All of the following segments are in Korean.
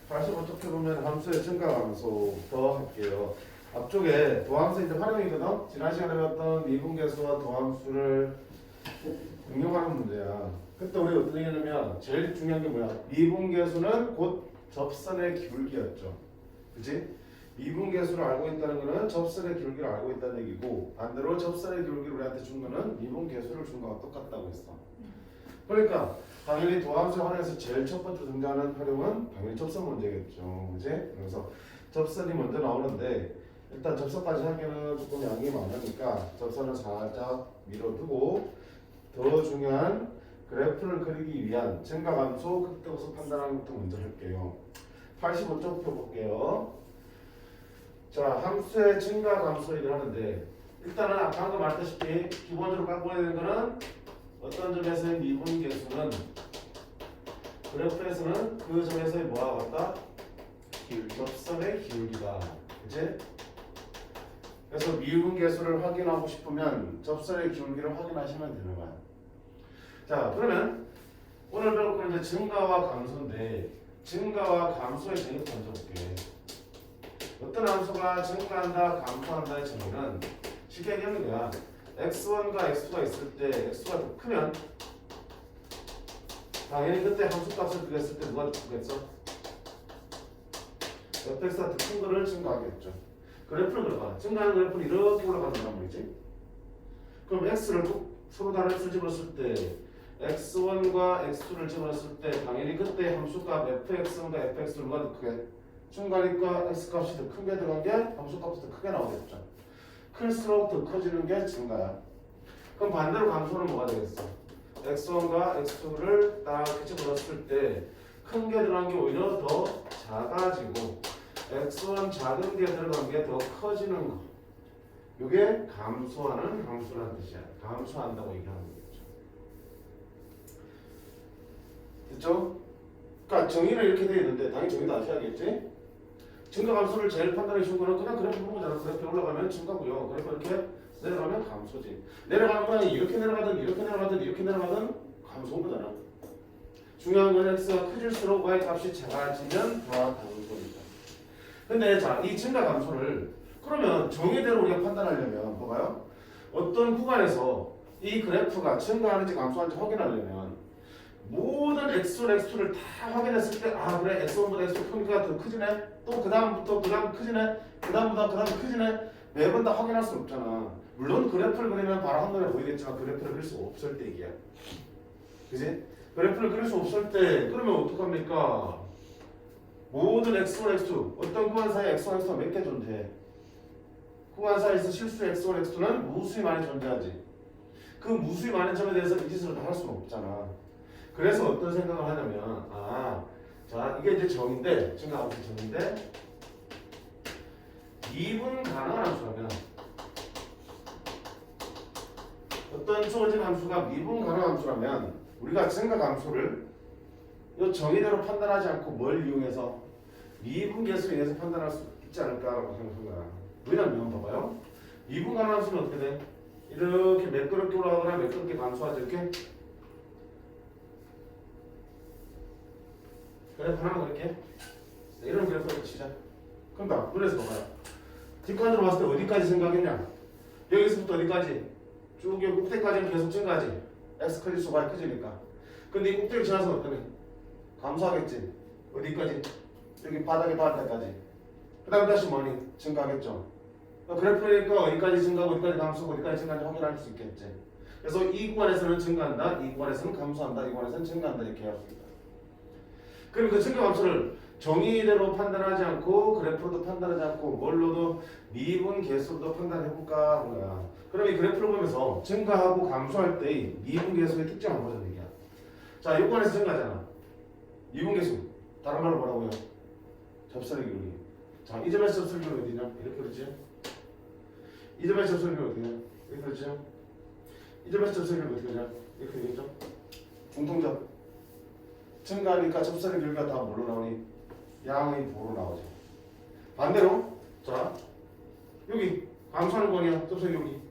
어떻게 보면 함수의 증가 함수부터 할게요. 앞쪽에 도함수 이제 활용이거든. 지난 시간에 배웠던 미분계수와 도함수를 응용하는 문제야. 그때 우리 어떤 얘기냐면 제일 중요한 게 뭐야? 미분계수는 곧 접선의 기울기였죠. 그치? 미분계수를 알고 있다는 거는 접선의 기울기를 알고 있다는 얘기고, 반대로 접선의 기울기를 우리한테 준 거는 미분계수를 준 거와 똑같다고 했어. 그러니까 당연히 도함수 활용에서 제일 첫 번째 등장하는 활용은 당연히 접선 문제겠죠. 그지? 그래서 접선이 먼저 나오는데, 일단 접선까지 하기에는 조금 양이 많으니까 접선을 살짝 밀어두고, 더 중요한 그래프를 그리기 위한 증가함수 극대호수 판단하는 것부터 먼저 할게요. 85쪽 펴볼게요. 자, 함수의 증가함수 얘기를 하는데, 일단은 아까 방금 말했다시피 기본적으로 갖고 있는 거는 어떤 점에서의 미분계수는 그래프에서는 그 점에서의 뭐와 같다? 접선의 기울기다. 그치? 그래서 미분계수를 확인하고 싶으면 접선의 기울기를 확인하시면 되는 거야. 자, 그러면 오늘 배울 거는 이제 증가와 감소인데, 증가와 감소의 정의 먼저 볼게. 어떤 함수가 증가한다, 감소한다의 정의는 쉽게 얘기하는 거야. x1과 x2가 있을 때 x가 더 크면 당연히 그때 함수값을 비교했을 때 누가 더 크겠어? fx가 더 큰 거를 증가하겠죠. 그래프를 그려봐. 증가하는 그래프는 이렇게 올라간단 말이지. 그럼 x를 서로 다른 x를 집었을 때 x1과 x2를 집었을 때 당연히 그때 함수값 fx1과 fx를 누가 더 크게? 중간이니까 x값이 더 크게 들어간 게 함수값이 더 크게 나오겠죠. 클수록 더 커지는 게 증가야. 그럼 반대로 감소는 뭐가 되겠어? x1과 x2를 딱 집어넣었을 때 큰 게 들어간 게 오히려 더 작아지고 x1 작은 게 들어간 게 더 커지는 거. 이게 감소하는 함수라는 뜻이야. 감소한다고 얘기하는 거겠죠. 됐죠? 그러니까 정의는 이렇게 되어 있는데 당연히 정의도 아셔야겠지? 증가 감소를 제일 판단해 준 거는 그냥 그래프 보는 거잖아. 그래프 올라가면 증가고요. 그래프 이렇게 내려가면 감소지. 내려가는 모양이 이렇게 내려가든 이렇게 내려가든 이렇게 내려가든 감소인 거잖아. 중요한 건 x가 커질수록 y 값이 작아지면 더 감소입니다. 근데 자, 이 증가 감소를 그러면 정의대로 우리가 판단하려면 뭐가요? 어떤 구간에서 이 그래프가 증가하는지 감소하는지 확인하려면 모든 x1, x2를 다 확인했을 때 아 그래 x1보다 x2 크니까 더 크지네. 또 그 다음부터 그 다음 크지네. 그 다음보다 그 다음 크지네. 매번 다 확인할 수 없잖아. 물론 그래프를 그리면 바로 한눈에 보이겠지만 그래프를 그릴 수 없을 때 얘기야. 그지? 그래프를 그릴 수 없을 때 그러면 어떡합니까? 모든 x1, x2 어떤 구간 사이에 x1, x2가 몇 개 존재해? 구간 사이에서 실수 x1, x2는 무수히 많이 존재하지. 그 무수히 많은 점에 대해서 이 짓을 다 할 수는 없잖아. 그래서 어떤 생각을 하냐면 자 이게 이제 정인데 증가함수 정인데 미분 가능한 함수라면 어떤 주어진 함수가 미분 가능한 함수라면 우리가 증가함수를 이 정의대로 판단하지 않고 뭘 이용해서 미분계수를 이용해서 판단할 수 있지 않을까라고 생각한 거야. 왜냐면 봐봐요. 미분 가능한 함수는 어떻게 돼? 이렇게 매끄럽게 올라가거나 매끄럽게 감소하지 이렇게 그래프 하나 그렇게 이런 그래프를 치자. 그럼 나 그래서 봐봐요. 뒷관으로 봤을 때 어디까지 증가하겠냐? 여기서부터 어디까지? 쭉 여기 꼭대기까지는 계속 증가하지. x 커질수록 y 커지니까. 근데 이 꼭대기를 지나서 어떠니? 감소하겠지. 어디까지? 여기 바닥에 닿을 때까지. 그 다음에 다시 뭐니? 증가하겠죠. 그래프니까 어디까지 증가하고 어디까지 감소하고 어디까지 증가하는지 확인할 수 있겠지. 그래서 이 구간에서는 증가한다. 이 구간에서는 감소한다. 이 구간에서는 증가한다. 이렇게 할 수 있다. 그럼 그 증가 감소를 정의대로 판단하지 않고 그래프로도 판단하지 않고 뭘로도 미분 계수로도 판단해볼까 하는 거야. 그럼 이 그래프를 보면서 증가하고 감소할 때의 미분 계수의 특징을 보자 얘기야. 자, 요건에서 증가하잖아. 미분 계수. 다른 말로 뭐라고요? 접선의 기울기. 자, 이 점에서 접선의 기울기 어디냐? 이렇게 그렇지? 이 점에서 접선의 기울기 어디냐? 이렇게 그렇지? 이 점에서 접선의 기울기 어떻게 되냐? 이렇게 되겠죠? 중통점. 증가하니까 접선의 기울기가 다 뭘로 나오니? 양의 부로 나오죠. 반대로 자 여기 감소하는 거냐 접선의 기울기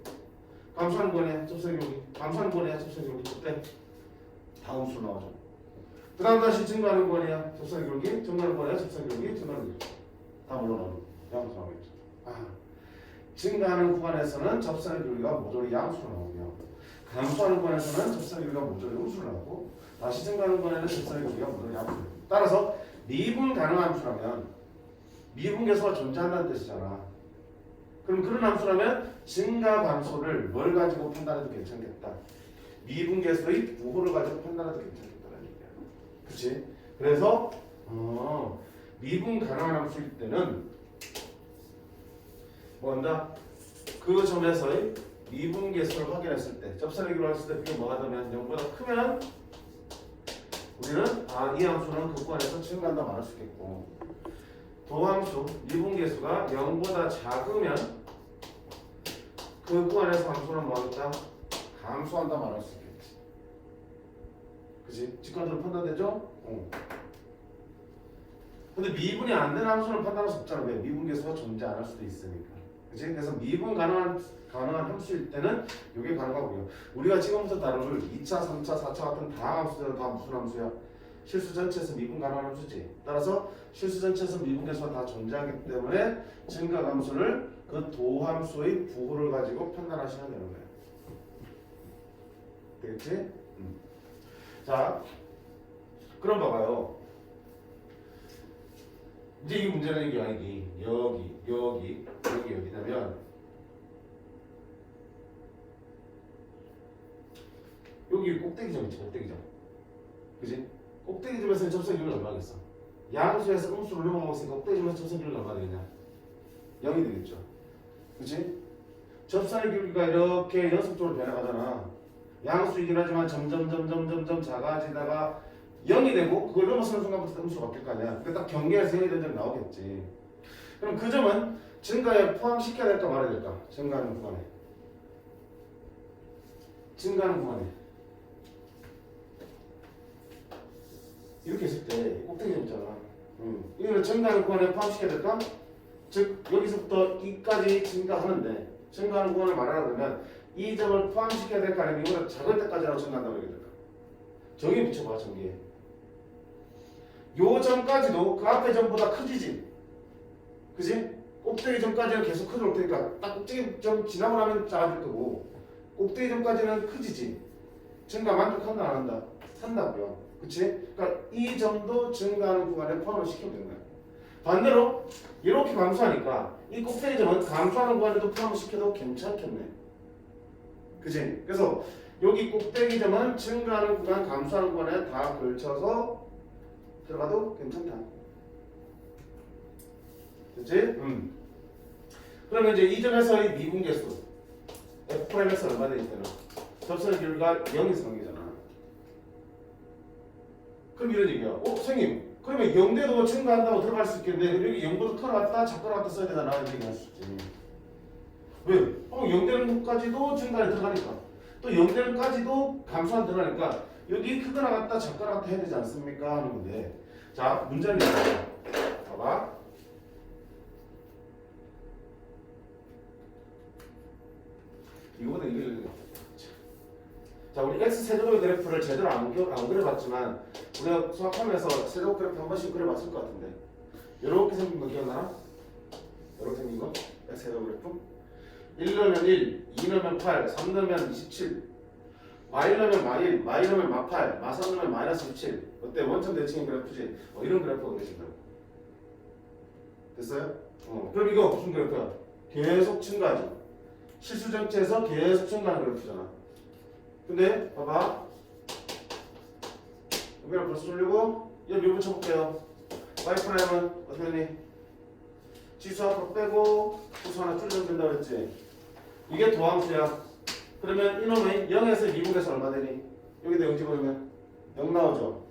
감소하는 거냐 접선의 기울기 감소하는 거냐 접선의 기울기 그때 다음 수로 나오죠. 그 다음 다시 증가하는 구간이야. 접선의 기울기, 증가하는 구간이야. 접선의 기울기, 증가하는 기울기. 다 물러나오는 양수 나오겠죠. 증가하는 구간에서는 접선의 기울기가 모조리 양수로 나오고요. 감소하는 구간에서는 접선의 기울기가 모조리 음수로 나오고 다시 증가하는 구간에는 접선의 기울기가 모조리 양수로 나오고 따라서 미분 가능한 함수라면 미분계수가 존재한다는 뜻이잖아. 그럼 그런 함수라면 증가 감소를 뭘 가지고 판단해도 괜찮겠다. 미분계수의 부호를 가지고 판단해도 괜찮겠다는 얘기야. 그치? 그래서 미분 가능한 함수일 때는 뭐한다? 그 점에서의 미분계수를 확인했을 때 접선의 기울기를 했을 때 그게 뭐가 되면 0보다 크면 우리는 이 함수는 그 구간에서 증가한다 말할 수 있겠고 도함수 미분계수가 0보다 작으면 그 구간에서 함수는 뭐하겠다? 감소한다 말할 수 있겠지. 그치? 직관적으로 판단되죠? 근데 미분이 안 되는 함수는 판단할 수 없잖아. 왜? 미분계수가 존재 안 할 수도 있으니까. 그치? 그래서 미분 가능한 함수일 때는 이게 가능하고요. 우리가 지금부터 다룰 2차, 3차, 4차 같은 다항 함수들은 다 무슨 함수야? 실수 전체에서 미분 가능한 함수지. 따라서 실수 전체에서 미분계수가 다 존재하기 때문에 증가 함수를 그 도함수의 부호를 가지고 판단하시면 되는 거예요. 되겠지? 자, 그럼 봐봐요. 이제 이 문제는 이게 아니기. 여기 어디냐면 여기 꼭대기점 있지, 꼭대기점. 그지? 꼭대기점에서는 접선 기울기가 얼마겠어? 양수에서 음수로 넘어가고 있으니까 꼭대기점에서 접선 기울기가 얼마 되겠냐? 0이 되겠죠. 그치? 접선의 기울기가 이렇게 연속적으로 변해가잖아. 양수이긴 하지만 점점 작아지다가 0이 되고 그걸 넘어서는 순간부터 음수가 바뀔 거 아니야. 그러니까 딱 경계에서 0이 된 점이 나오겠지. 그럼 그 점은 증가에 포함시켜야 될까 말아야 될까? 증가하는 구간에. 이렇게 했을 때 꼭대기점 있잖아. 이거를 증가하는 구간에 포함시켜야 될까? 즉 여기서부터 이까지 증가하는데 증가하는 구간을 말하라 그러면 이 점을 포함시켜야 될까 아니면 이거보다 작을 때까지라도 증가한다고 얘기해 될까? 저기에 붙여봐. 저기에 요 점까지도 그 앞에 점보다 커지지. 그지? 꼭대기 점까지는 계속 커질 테니까 딱 꼭대기 점 지나고 나면 작아질 거고 꼭대기 점까지는 커지지. 증가 만족한다 안 한다? 한다고요. 그치? 그러니까 이 점도 증가하는 구간에 포함을 시키면 되는 거야. 반대로 이렇게 감소하니까 이 꼭대기 점은 감소하는 구간에도 포함을 시켜도 괜찮겠네. 그치? 그래서 여기 꼭대기 점은 증가하는 구간, 감소하는 구간에 다 걸쳐서 들어가도 괜찮다. 됐지? 그러면 이제 이 점에서의 미분계수 F'에서 얼마 되기 때는 접선의 기울기가 0이 생기잖아. 그럼 이런 얘기야. 선생님 그러면 0대도 증가한다고 들어갈 수 있겠는데 여기 0보다 커나갔다 작거나갔다 써야 되잖아. 이렇게 얘기할 수 있지. 왜? 0되는 것까지도 증가에 들어가니까 또 0되는까지도 감소한 들어가니까 여기 크거나 같다 작거나 같다 해야 되지 않습니까? 하는 건데 자 문제는 이거야. 봐봐. 이거보다 이걸 자 우리 x 세제곱의 그래프를 제대로 안 그려봤지만 우리가 수학하면서 세제곱 그래프 한 번씩 그려봤을 것 같은데 이렇게 생긴 거 기억나나? 이렇게 생긴 거? x 세제곱 그래프 1 넣으면 1, 2 넣으면 8, 3 넣으면 27 y 넣으면 마일, y 넣으면 마8, 마3 넣으면 마이너스 17 어때? 원점 대칭의 그래프지? 이런 그래프가 그려진다고 됐어요? 그럼 이거 무슨 그래프야? 계속 증가하죠. 실수 전체에서 계속 증가하는 그래프잖아. 근데 봐봐 여기를 벌써 돌리고 여기 붙여볼게요. y''은 어떻게 되니? 지수 앞으로 빼고 수수 하나 줄여주면 된다고 했지. 이게 도함수야. 그러면 이놈의 0에서 미분계수 얼마 되니? 여기다 0 집어넣으면 0 나오죠.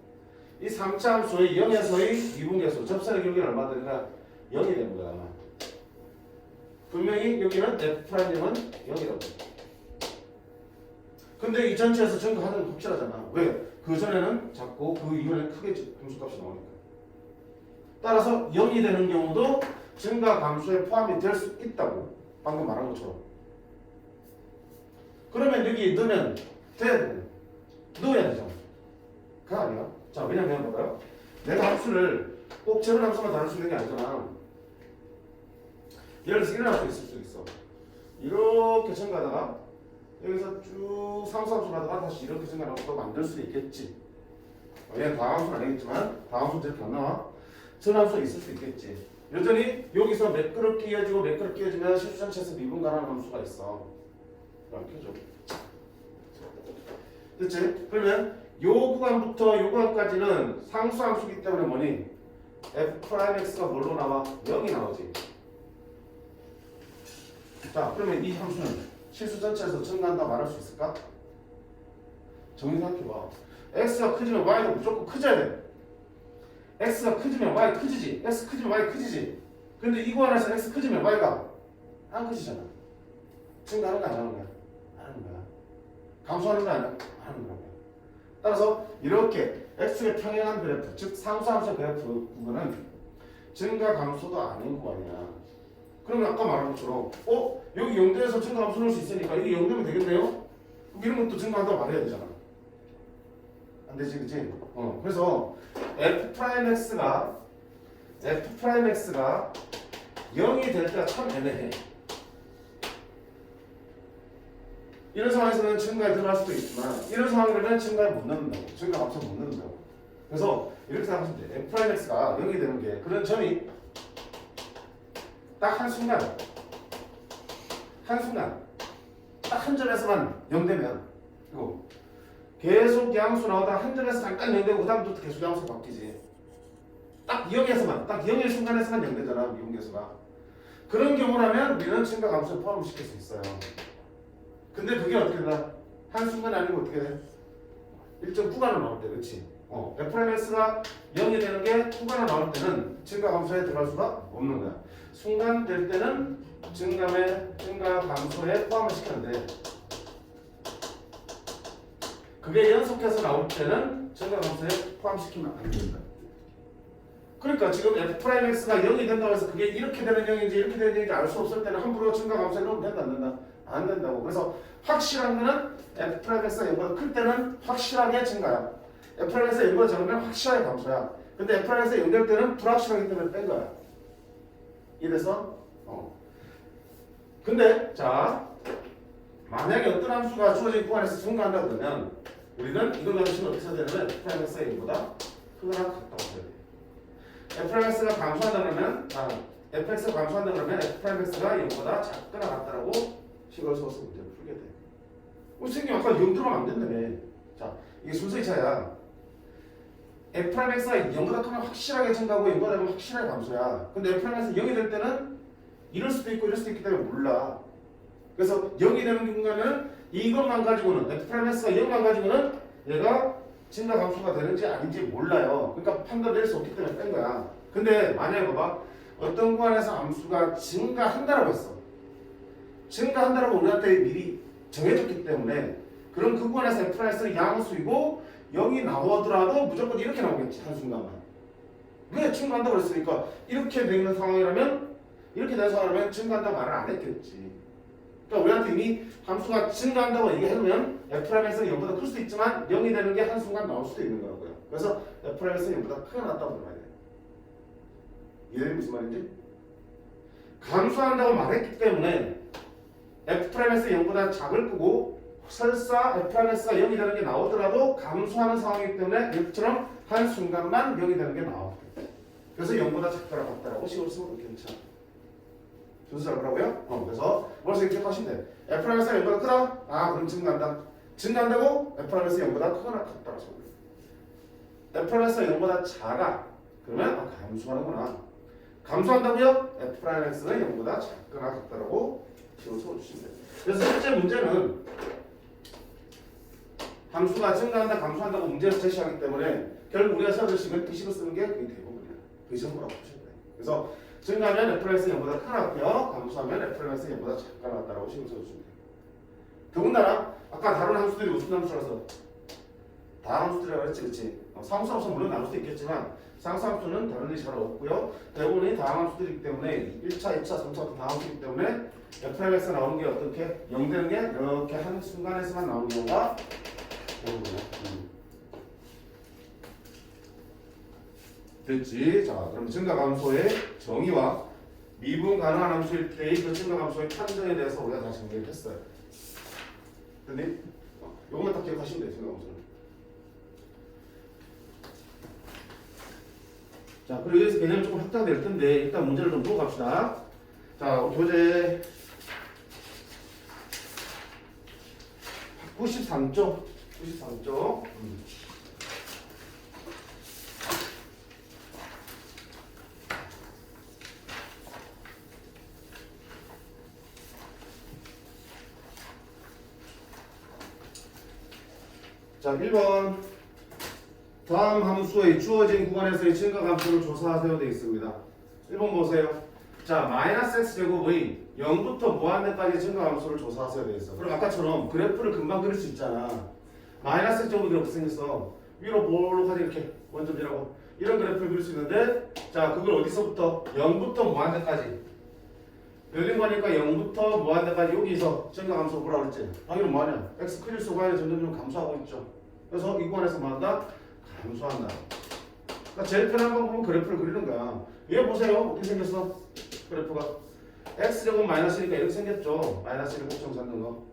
이 3차 함수의 0에서의 미분계수 접선의 기울기는 얼마 되니까 0이 되는 거야. 분명히 여기는 F'님은 0이라고. 근데 이 전체에서 증가하는 건 확실하잖아. 왜? 그 전에는 작고 그 이후에는 크게 함수값이 나오니까. 따라서 0이 되는 경우도 증가 감소에 포함이 될 수 있다고. 방금 말한 것처럼. 그러면 여기 넣으면 돼야 돼. 넣어야 되잖아. 그거 아니야? 자, 왜냐면 봐봐요. 내가 함수를 꼭 제로 함수만 다룰 수 있는 게 아니잖아. 예를 들어서 이런 함수 있을 수 있어. 이렇게 증가하다가 여기서 쭉 상수함수 가다가 다시 이렇게 증가하는 것도 만들 수 있겠지. 얘는 다함수는 아니겠지만 다함수 이렇게 안 나와. 전함수가 있을 수 있겠지. 여전히 여기서 매끄럽게 이어지고 매끄럽게 이어지면 실수 전체에서 미분가라는 함수가 있어. 이렇게 줘. 됐지? 그러면 요 구간부터 요 구간까지는 상수함수기 때문에 뭐니? f'x가 뭘로 나와? 0이 나오지. 자, 그러면 이 함수는 실수 전체에서 증가한다고 말할 수 있을까? 정리 생각해봐. x가 크지만 y도 무조건 커져야 돼. x가 크지면 y 크지지. x 크지면 y 크지지. 근데 이 구간에서 x 크지면 y가 안 크지잖아. 증가하는 거 안 하는 거야? 안 하는 거야. 감소하는 거 아니야? 안 하는 거야. 따라서 이렇게 x의 평행한 그래프, 즉 상수함수 그래프 구간은 증가 감소도 아닌 구간이야. 그러면 아까 말한 것처럼 여기 0대에서 증가 감소 넣을 수 있으니까 이게 0되면 되겠네요? 이런 것도 증가한다고 말해야 되잖아. 안 되지, 그치? 그래서 f'x가 0이 될 때가 참 애매해. 이런 상황에서는 증가에 들어갈 수도 있지만 이런 상황이라면 증가에 못 넣는다고. 증가 감소 못 넣는다고. 그래서 이렇게 생각하시면 돼. f'x가 0이 되는 게 그런 점이 딱 한순간 딱 한 점에서만 0되면 그리고 계속 양수 나오다가 한 점에서 잠깐 0되고 그 다음부터 계속 양수 바뀌지. 딱 0에서만 딱 0의 순간에서만 0되잖아. 미분계수가. 그런 경우라면 우리는 증가 감소에 포함시킬 수 있어요. 근데 그게 어떻게 되나? 한순간이 아니고 어떻게 돼? 일정 구간으로 나올 때, 그렇지? f'x가 0이 되는 게 구간으로 나올 때는 증가 감소에 들어갈 수가 없는 거야. 순간 될 때는 증가 감소에 포함을 시켰는데 그게 연속해서 나올 때는 증가 감소에 포함시키면 안 된다. 그러니까 지금 f'x가 0이 된다고 해서 그게 이렇게 되는 0인지 이렇게 되는 0인지 알 수 없을 때는 함부로 증가 감소에 넣으면 된다 안 된다? 안 된다고. 그래서 확실한 거는 f'x가 0보다 클 때는 확실하게 증가야. f'x가 0보다 작으면 확실하게 감소야. 근데 f'x가 0 될 때는 불확실하기 때문에 뺀 거야. 이래서 근데 자 만약에 어떤 함수가 주어진 구간에서 증가한다 그러면 우리는 이걸 가지고 어떻게 써야 되냐면 f'x가 0보다 크거나 같다고 써야 돼. f'x가 감소한다 그러면 fx가 감소한다 그러면 f'x가 0보다 작거나 같다라고 식을 써서 문제를 풀게 돼. 선생님 아까 0 들어가면 안 된다며. 자, 이게 순서의 차야. f'x가 0보다 크면 확실하게 증가하고 0보다 작으면 확실하게 감소야. 근데 f'x가 0이 될 때는 이럴 수도 있고 이럴 수도 있기 때문에 몰라. 그래서 0이 되는 경우에는 이것만 가지고는 f'x가 0만 가지고는 얘가 증가 감소가 되는지 아닌지 몰라요. 그러니까 판단될 수 없기 때문에 뺀 거야. 근데 만약에 봐봐. 어떤 구간에서 함수가 증가한다라고 했어. 증가한다라고 우리한테 미리 정해졌기 때문에 그럼 그 구간에서 f'x는 양수이고 0이 나오더라도 무조건 이렇게 나오겠지. 한순간만. 왜 증가한다고 그랬으니까 이렇게 되는 상황이라면 이렇게 되는 상황이라면 증가한다고 말을 안 했겠지. 그러니까 우리한테 이미 함수가 증가한다고 얘기해놓으면 f'x는 0보다 클 수도 있지만 0이 되는 게 한순간 나올 수도 있는 거라고요. 그래서 f'x는 0보다 크게 났다고 들어가야 돼. 이해되는 무슨 말인지? 감소한다고 말했기 때문에 f'x가 0보다 작을 거고 설사 f'x가 0이 되는 게 나오더라도 감소하는 상황이기 때문에 이처럼 한순간만 0이 되는 게 나오게 돼. 그래서 0보다 작거나 같다라고 식으로 쓰면 괜찮아. 순서 잡으라고요? 그래서 머릿속에 기억하시면 돼. f'x가 0보다 크다? 그럼 증가한다. 증가한다고? f'x가 0보다 크거나 같다고 써요. f'x가 0보다 작아. 그러면 감소하는구나. 감소한다고요? f'x는 0보다 작거나 같다라고 식으로 써주시면 돼요. 그래서 실제 문제는 함수가 증가한다, 감소한다고 문제에서 제시하기 때문에 결국 우리가 써줄 수 있는 B식을 쓰는 게 거의 대부분이야. B식으로 보시면 돼요. 그래서 증가하면 f'x는 0보다 크거나 같고요. 감소하면 f'x는 0보다 작거나 같다라고 식을 써주시면 돼요. 더군다나 아까 다룬 함수들이 무슨 함수라서 다 함수들이라고 했지, 그치? 상수함수 물론 나올 수도 있겠지만 상수함수는 다른 일이 잘 없고요. 대부분이 다항함수들이기 때문에 1차, 2차, 3차 다항함수이기 때문에 f'x가 나오는 게 어떻게 0 되는 게 이렇게 한 순간에서만 나오는 경우가 대부분이에요. 됐지? 자, 그럼 증가감소의 정의와 미분 가능한 함수일 때의 그 증가감소의 판정에 대해서 우리가 다 정리를 했어요. 됐니? 요것만 딱 기억하시면 돼요, 증가감소는. 자, 그리고 여기서 개념이 조금 확장될 텐데 일단 문제를 좀 보고 갑시다. 자, 교재 93쪽. 93쪽. 자, 1번. 다음 함수의 주어진 구간에서의 증가감소를 조사하세요 되어 있습니다. 1번 보세요. 자, 마이너스 x제곱의 0부터 무한대까지 증가함수를 조사하세요 되어 있어. 그럼 아까처럼 그래프를 금방 그릴 수 있잖아. 마이너스 x제곱이 이렇게 생겼어. 위로 볼록하게 이렇게 원점이라고 이런 그래프를 그릴 수 있는데, 자, 그걸 어디서부터 0부터 무한대까지 열린 거니까 0부터 무한대까지 여기서 증가함수 보라 그랬지. 당연히 뭐하냐? x 클일수 y 점점 감소하고 있죠. 그래서 이 구간에서 뭐한다? 감소한다. 그러니까 제일 편한 방법은 그래프를 그리는 거야. 얘 보세요. 어떻게 생겼어? 그래프가 x제곱 마이너스니까 이렇게 생겼죠. 마이너스 1 곱점 삼는 거.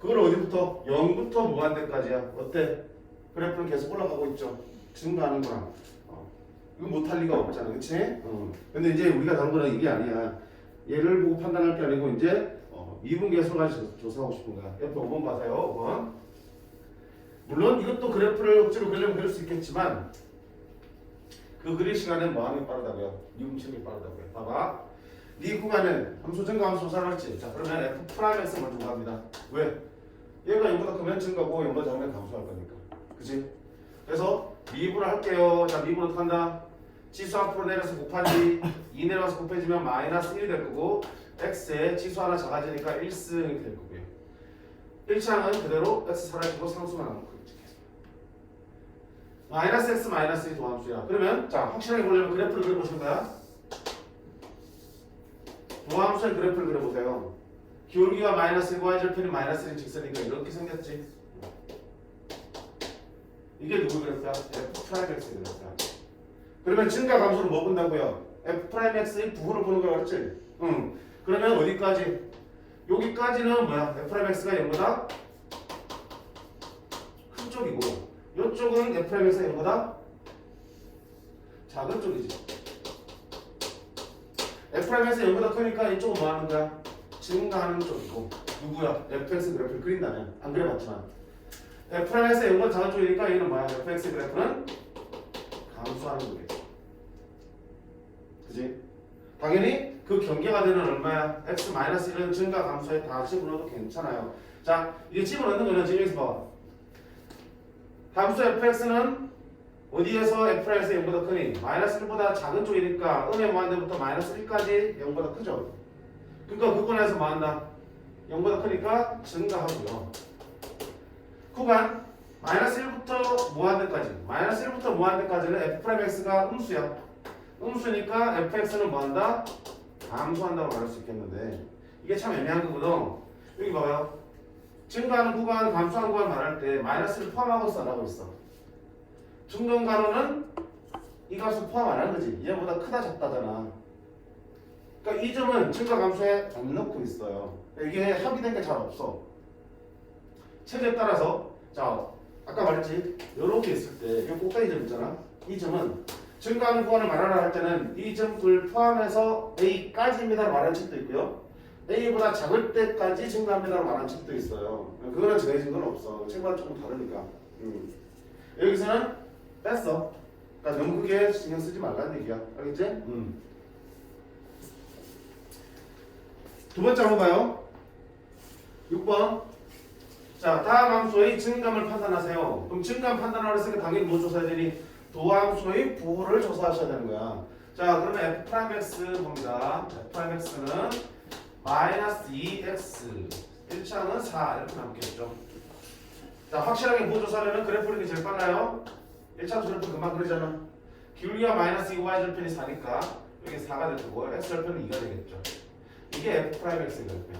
그걸 어디부터? 0부터 무한대까지야. 어때? 그래프는 계속 올라가고 있죠. 증가하는구나. 이거 못할 리가 없잖아. 그치? 근데 이제 우리가 다른 거는 이게 아니야. 얘를 보고 판단할 게 아니고 이제 미분계수를 가지고 조사하고 싶은 거야. 옆에 5번 봐세요. 5번. 물론 이것도 그래프를 억지로 그리려면 그릴 수 있겠지만 그 그릴 시간은 뭐하는 게 빠르다고요? 미분 치는 게 빠르다고요. 봐봐. 네 구간은 함수 증가 함수 조사를 했지. 자, 그러면 f 프라임 x 먼저 구합니다. 왜? 얘가 0보다 크면 증가고 0보다 작으면 감소할 거니까. 그치? 그래서 미분을 할게요. 자, 미분 어떻게 한다? 지수 앞으로 내려서 곱하기 2 내려와서 곱해지면 마이너스 1이 될 거고 x에 지수 하나 작아지니까 1승이 될 거고요. 1차항은 그대로 x 사라지고 상수만 남는 거예요. 마이너스 x 마이너스 2 도함수야. 그러면 자, 확실하게 보려면 그래프를 그려보실 거야. 도함수의 그래프를 그려보세요. 기울기가 마이너스 1고 y절편이 마이너스 1인 직선이니까 이렇게 생겼지. 이게 누구 그래프야? f 프라임 x의 그래프야. 그러면 증가 감소를 뭐 본다고요? f 프라임 x의 부호를 보는 거라 그랬지? 그러면 어디까지? 여기까지는 뭐야? f 프라임 x가 0보다 큰 쪽이고 이쪽은 f 프라임 x가 0보다 작은 쪽이지. f 프라임 x가 0보다 크니까 이쪽은 뭐 하는 거야? 증가하는 쪽이고 누구야? fx 그래프를 그린다면 안 그려봤지만 f 프라임 x가 0보다 작은 쪽이니까 얘는 뭐야? fx 그래프는 감소하는 거겠지. 그지? 당연히 그 경계가 되는 얼마야? x-1은 증가 감소에 다 집어넣어도 괜찮아요. 자, 이게 집어넣는 거는 지금 여기서 봐. 함수 fx는 어디에서 fx에서 0보다 크니? 마이너스 1보다 작은 쪽이니까 음의 무한대부터 마이너스 1까지 0보다 크죠. 그러니까 그거에서 뭐 한다? 0보다 크니까 증가하고요. 구간 마이너스 1부터 무한대까지 마이너스 1부터 무한대까지는 f'x가 음수야. 음수니까 fx는 뭐한다? 감소한다고 말할 수 있겠는데 이게 참 애매한 거거든. 여기 봐봐요. 증가하는 구간, 감소하는 구간 말할 때 마이너스를 포함하고 안 하고 있어. 중간 가로는 이 값을 포함 안 하는 거지. 얘보다 크다 작다잖아. 그러니까 이 점은 증가 감소에 안 넣고 있어요. 이게 합의된 게 잘 없어. 체제에 따라서 자, 아까 말했지. 이렇게 있을 때 이 꼭다리 점 있잖아. 이 점은 증가하는 구간을 말하라 할 때는 이 점을 포함해서 A까지입니다로 말하는 책도 있고요. A보다 작을 때까지 증가합니다로 말하는 책도 있어요. 그거는 정해진 건 없어. 책마다 조금 다르니까. 여기서는 뺐어. 그러니까 너무 크게 신경 쓰지 말라는 얘기야. 알겠지? 두 번째 한번 봐요. 6번. 자, 다음 함수의 증감을 판단하세요. 그럼 증감 판단하려 했으니까 당연히 뭐 조사해야 되니? 도함수의 부호를 조사하셔야 되는 거야. 자, 그러면 f'x 봅니다. f'x는 마이너스 2x 1차는 4 이렇게 남겠죠. 자, 확실하게 부호 조사하려면 그래프 그리는 게 제일 빨라요. 1차 그래프 금방 그리잖아. 기울기가 마이너스 2고 y절편이 4니까 여기 4가 될 거고 x절편은 2가 되겠죠. 이게 f'x의 그래프야.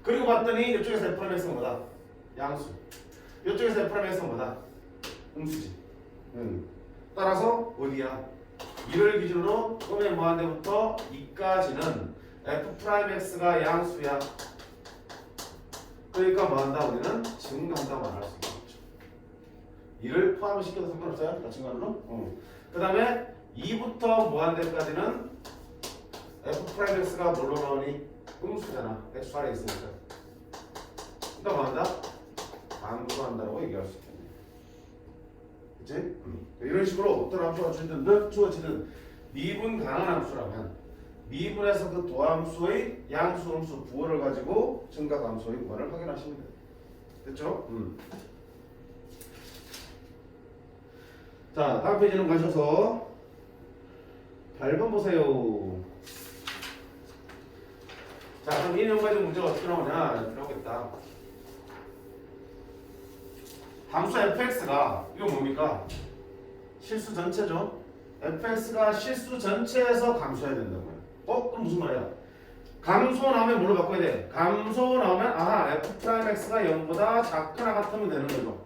그리고 봤더니 이쪽에서 f'x는 뭐다? 양수. 이쪽에서 f'x는 뭐다? 음수지. 따라서 어디야? 이를 기준으로 꿈의 무한대부터 2까지는 f'x가 양수야. 그러니까 뭐한다? 우리는 증가한다고 말할 수 있겠죠. 이를 포함시켜도 상관없어요? 다 증가로? 그 다음에 2부터 무한대까지는 f'x가 뭘로 나오니? 음수잖아. x 아래 있으니까. 그러니까 뭐한다? 감소한다고 얘기할 수 있겠네. 그치? 이런 식으로 어떤 함수가 주어지든 미분 가능한 함수라면 미분에서 그 도함수의 양수, 음수, 부호를 가지고 증가 감소의 무한을 확인하시면 돼요. 됐죠? 자, 다음 페이지로 가셔서 8번 보세요. 자, 그럼 이 내용 가지고 문제가 어떻게 나오냐? 이렇게 나오겠다. 함수 fx가 이거 뭡니까? 실수 전체죠. fx가 실수 전체에서 감소해야 된다고요. 그럼 무슨 말이야? 감소 나오면 뭘로 바꿔야 돼? 감소 나오면 아하 f'x가 0보다 작거나 같으면 되는 거죠.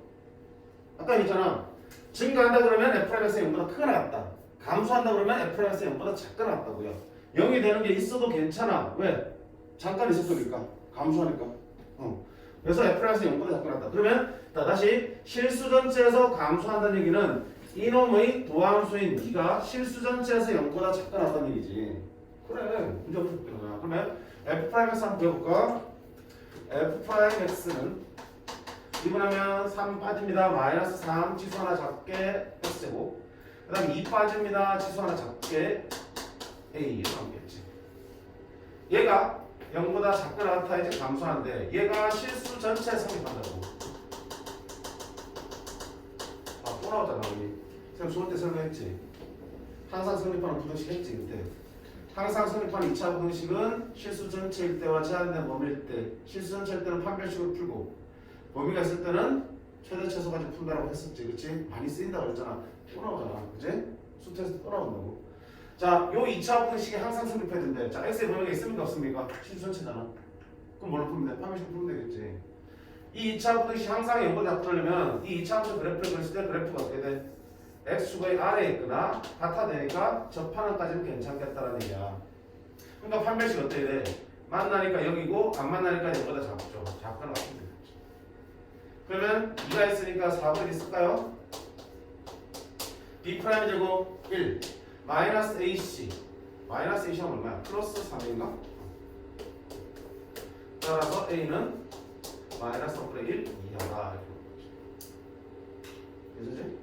아까 있잖아. 증가한다 그러면 f'x가 0보다 크거나 같다. 감소한다 그러면 f'x가 0보다 작거나 같다고요. 0이 되는 게 있어도 괜찮아. 왜? 잠깐 있었으니까. 감소하니까. 그래서 f'x가 0보다 작거나 같다. 그러면 다시 실수 전체에서 감소한다는 얘기는 이놈의 도함수인 네가 실수 전체에서 0보다 작거나 같다는 얘기지. 그래, 문제 없었구나. 그러면 f'x 한번 배워볼까? f'x는 미분하면 3 빠집니다. 마이너스 3 치수 하나 작게 x제곱. 그 다음 2 빠집니다. 치수 하나 작게 a로 나오겠지. 얘가 0보다 작거나 같아 이제 감소하는데 얘가 실수 전체에 성립한다고. 아, 또 나오잖아 우리. 쌤 수업 때 설명했지. 항상 성립하는 부등식 했지 그때. 항상 성립하는 2차 부등식은 실수 전체일 때와 제한된 범위일 때, 실수 전체일 때는 판별식으로 풀고 범위가 있을 때는 최대 최소까지 푼다라고 했었지, 그렇지? 많이 쓰인다고 그랬잖아. 또 나오잖아, 그렇지? 수트에서 또 나온다고. 자, 요 2차 부등식이 항상 성립해야 된대. 자, x의 범위가 있습니까 없습니까? 실수 전체잖아. 그럼 뭘로 풀면 돼? 판별식으로 풀면 되겠지. 이 2차 부등식이 항상 0보다 작다면 이 2차 부등식 그래프를 그렸을 때 그래프가 어떻게 돼? x축의 아래에 있거나 같아 되니까 접하는까지는 괜찮겠다라는 얘기야. 그러니까 판별식 어떻게 돼? 만나니까 0이고 안 만나니까 0보다 작죠. 작거나 같은 되겠죠. 그러면 2가 있으니까 4번 있을까요? b' 제곱 1 마이너스 ac 마이너스 ac 하면 얼마야? 플러스 3인가? 따라서 a는 마이너스 3분의 1 이하다. 그렇지?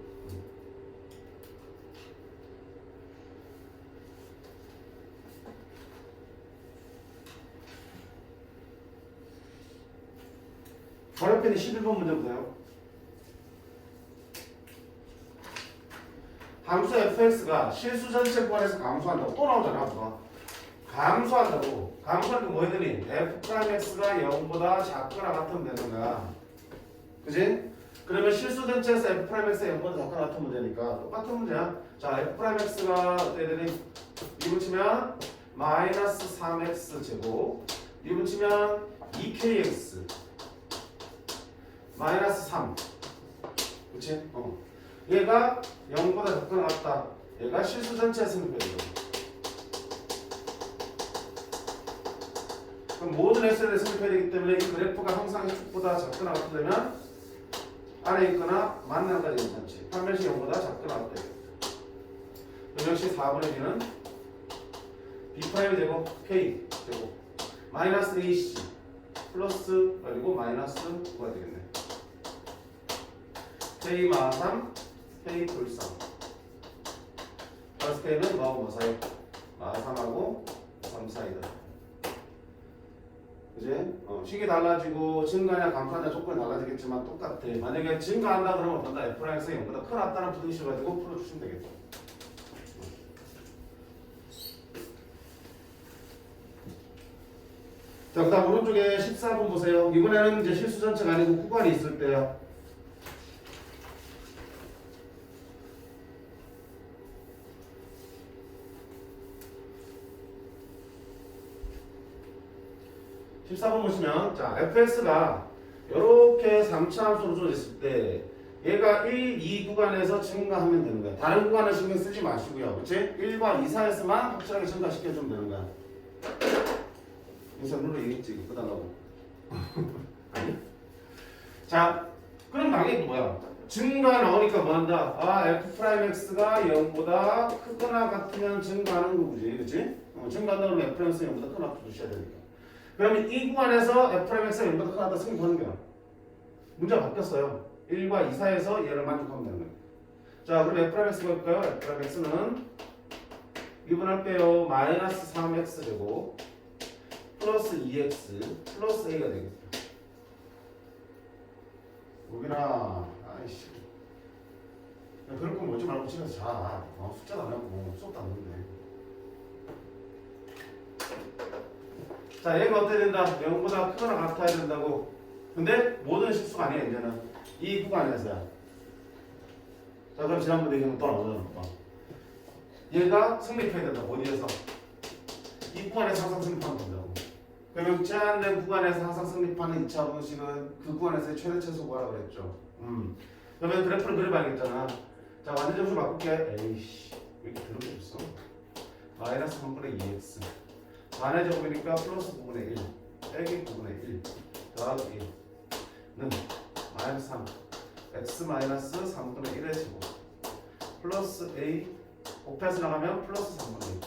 번역편이 11번 문제 보세요. 함수 fx가 실수 전체 구간에서 감소한다고 또 나오잖아. 뭐가 감소한다고. 감소하니까 뭐 해야 되니? f'x가 0보다 작거나 같으면 되는 거야. 그지? 그러면 실수 전체에서 f'x가 0보다 작거나 같으면 되니까 똑같은 문제야. 자, f'x가 어떻게 되니? 미분치면 마이너스 3x 제곱 미분치면 2kx 마이너스 3. 그치? 얘가 0보다 작거나 같다. 얘가 실수 전체에 성립해야 돼. 그럼 모든 x에 대해 성립해야 되기 때문에 이 그래프가 항상 x보다 작거나 같으려면 아래에 있거나 만나는 까지 괜찮지. 판별식 0보다 작거나 같다. 그럼 역시 4분의 b는 b' 제곱 k 제곱 마이너스 ac 플러스 그리고 마이너스 9가 되겠네. k 마 3 k 풀 3 플러스 k는 뭐하고 뭐 사이? 마 3하고 3 사이다. 그지? 식이 달라지고 증가냐 감소하냐 조건이 달라지겠지만 똑같아. 만약에 증가한다 그러면 어떤다? f'x가 0보다 크다는 부등식을 가지고 풀어주시면 되겠죠. 자, 그 다음 오른쪽에 14번 보세요. 이번에는 이제 실수 전체가 아니고 구간이 있을 때요. (14번) 보시면 자 fx가 이렇게 3차 함수로 주어졌을 때 얘가 1, 2 구간에서 증가하면 되는 거야. 다른 구간은 신경 쓰지 마시고요. 그치? 1과 2 사이에서만 확실하게 증가시켜주면 되는 거야. 인사 눌러 얘기했지? 이거 끝나고. 아니? 자, 그럼 당연히 뭐야? 증가 나오니까 뭐 한다? 아, f'x가 0보다 크거나 같으면 증가하는 거지. 그치? 증가한다 그러면 f'x가 0보다 크거나 두셔야 되니까. 그러면 이 구간에서 f'x가 0보다 크거나 승부하는 거야. 문제가 바뀌었어요. 1과 2 사이에서 얘를 만족하면 되는 거예요. 자, 그럼 f'x 볼까요? f'x는 2분할게요. 마이너스 3x 제곱 플러스 2x 플러스 a가 되겠다. 여기나 아이씨. 야, 그럴 거면 오지 말고 집에서 자. 숫자도 안 하고 수업도 안 하는데. 자, 얘가 어떻게 된다? 0보다 크거나 같아야 된다고. 근데 모든 실수가 아니야 이제는. 이 구간에서야. 자, 그럼 지난번에 얘기한 거 또 나오잖아. 얘가 성립해야 된다. 어디에서? 이 구간에서 항상 성립하면 된다고. 그러면 제한된 구간에서 항상 성립하는 2차 방식은 그 구간에서의 최대 최소 뭐라고 그랬죠? 그러면 그래프를 그려봐야겠잖아. 자, 완전 점수 바꿀게. 에이씨, 왜 이렇게 더럽게 줬어? 마이너스 3분의 2x 반의 제곱이니까 플러스 9분의 1 빼기 9분의 1 더하기 1는 마이너스 3 x 마이너스 3분의 1의 제곱 플러스 a 곱해서 나가면 플러스 3분의 1.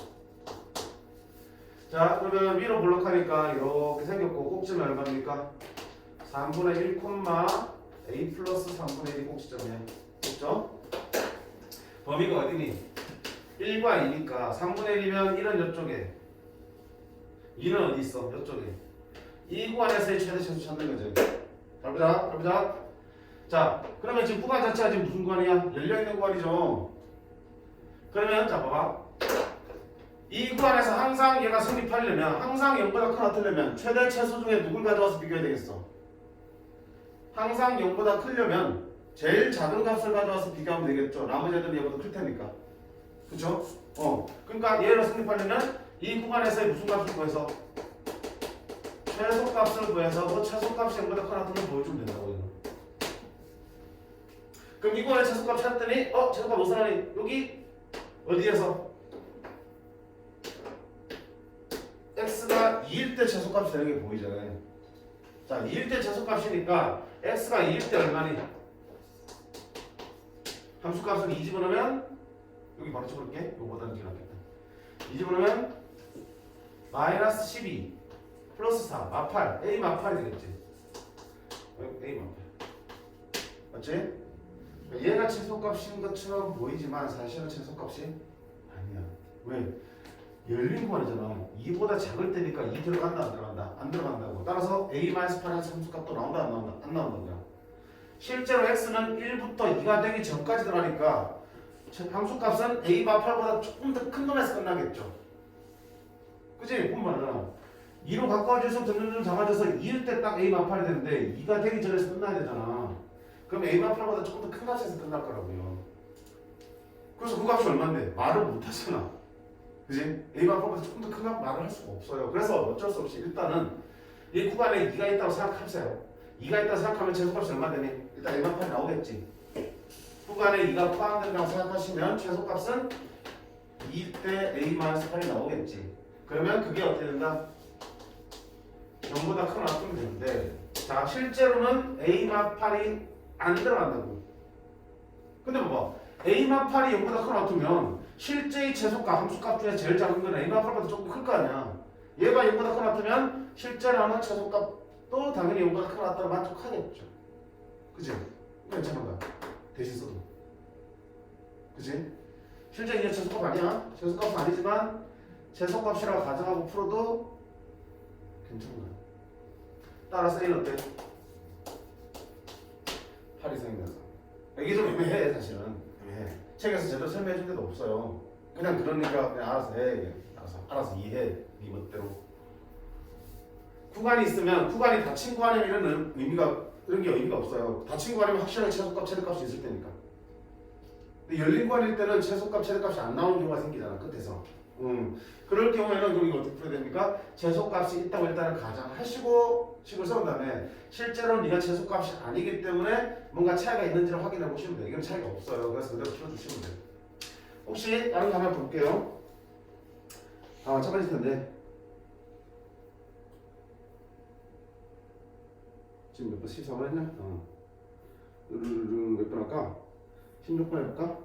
자, 그러면 위로 블록하니까 이렇게 생겼고 꼭지는 얼마입니까? 3분의 1 콤마 a 플러스 3분의 1이 꼭지점이야. 됐죠? 범위가 어디니? 1과 2니까 3분의 1이면 1은 이쪽에 2는 어디 있어? 이쪽에. 이 구간에서의 최대 최소 찾는 거죠. 잘 보자. 자, 그러면 지금 구간 자체가 지금 무슨 구간이야? 열려있는 구간이죠. 그러면 자 봐봐. 이 구간에서 항상 얘가 성립하려면 항상 0보다 크거나 같으려면 최대 최소 중에 누굴 가져와서 비교해야 되겠어? 항상 0보다 크려면 제일 작은 값을 가져와서 비교하면 되겠죠. 나머지 애들은 얘보다 클 테니까. 그쵸? 그러니까 얘를 성립하려면 이 구간에서의 무슨 값을 구해서 최소값을 구해서 그 최소값이 0보다 크거나 같으면 보여주면 된다고. 이거. 그럼 이 구간의 최소값 찾았더니 최소값 못 사라니 여기 어디에서 x가 2일 때 최소값이 되는 게 보이잖아요. 자, 2일 때 최소값이니까 x가 2일 때 얼마니? 함수값을 2 집어넣으면 여기 바로 쳐볼게. 요거보다는 더 낫겠다. 2 집어넣으면 마이너스 12 플러스 4 마팔 a 마팔이 되겠지. a 마팔 맞지? 얘가 최소값인 것처럼 보이지만 사실은 최소값이 아니야. 왜? 열린 구간이잖아. 2보다 작을 때니까 2 들어간다 안 들어간다? 안 들어간다고. 따라서 a-8의 함수값도 나온다 안 나온다? 안 나온다. 실제로 x는 1부터 2가 되기 전까지 들어가니까 함수값은 a-8보다 조금 더 큰 놈에서 끝나겠죠. 그치? 보면 2로 가까워질수록 점점 작아져서 2일 때 딱 a-8이 되는데 2가 되기 전에서 끝나야 되잖아. 그럼 a-8보다 조금 더 큰 값에서 끝날 거라고요. 그래서 그 값이 얼마인데? 말을 못 하잖아. 그지? a-8보다 조금 더 큰 값 말을 할 수가 없어요. 그래서 어쩔 수 없이 일단은 이 구간에 2가 있다고 생각하세요. 2가 있다고 생각하면 최소값이 얼마 되니? 일단 a-8이 나오겠지. 구간에 2가 포함된다고 생각하시면 최소값은 2대 a-8이 나오겠지. 그러면 그게 어떻게 된다? 0보다 크거나 같으면 되는데 자, 실제로는 a-8이 안 들어간다고. 근데 봐봐. a-8이 0보다 크거나 같으면 실제의 최소값, 함수값 중에 제일 작은 건 a-8보다 조금 클 거 아니야. 얘가 0보다 크거나 같으면 실제로는 최소값도 당연히 0보다 크거나 같다고 만족하겠죠. 그치? 괜찮은 거야. 대신 써도. 그치? 실제 이게 최소값 아니야. 최소값은 아니지만 최소값이라고 가정하고 풀어도 괜찮은 거야. 따라서 A는 어때? 8이 생겨서. 이게 좀 애매해 사실은. 애매해. 책에서 제대로 설명해 준 데도 없어요. 그냥 그러니까 그냥 알아서 해. 알아서 이해해. 네 멋대로. 구간이 있으면 구간이 닫힌 구간이면 이런 게 의미가 없어요. 닫힌 구간이면 확실하게 최소값, 최대값이 있을 테니까. 근데 열린 구간일 때는 최소값, 최대값이 안 나오는 경우가 생기잖아. 끝에서. 그럴 경우에는 그럼 이거 어떻게 풀어야 됩니까? 최소값이 있다고 일단은 가정하시고 식을 써온 다음에 실제로는 네가 최소값이 아니기 때문에 뭔가 차이가 있는지를 확인해 보시면 돼요. 이건 차이가 없어요. 그래서 그대로 풀어주시면 돼요. 혹시 다른 거 하나 볼게요. 첫 번째 텐데 지금 몇 번? 14번 했냐? 몇 번 할까? 16번 해볼까?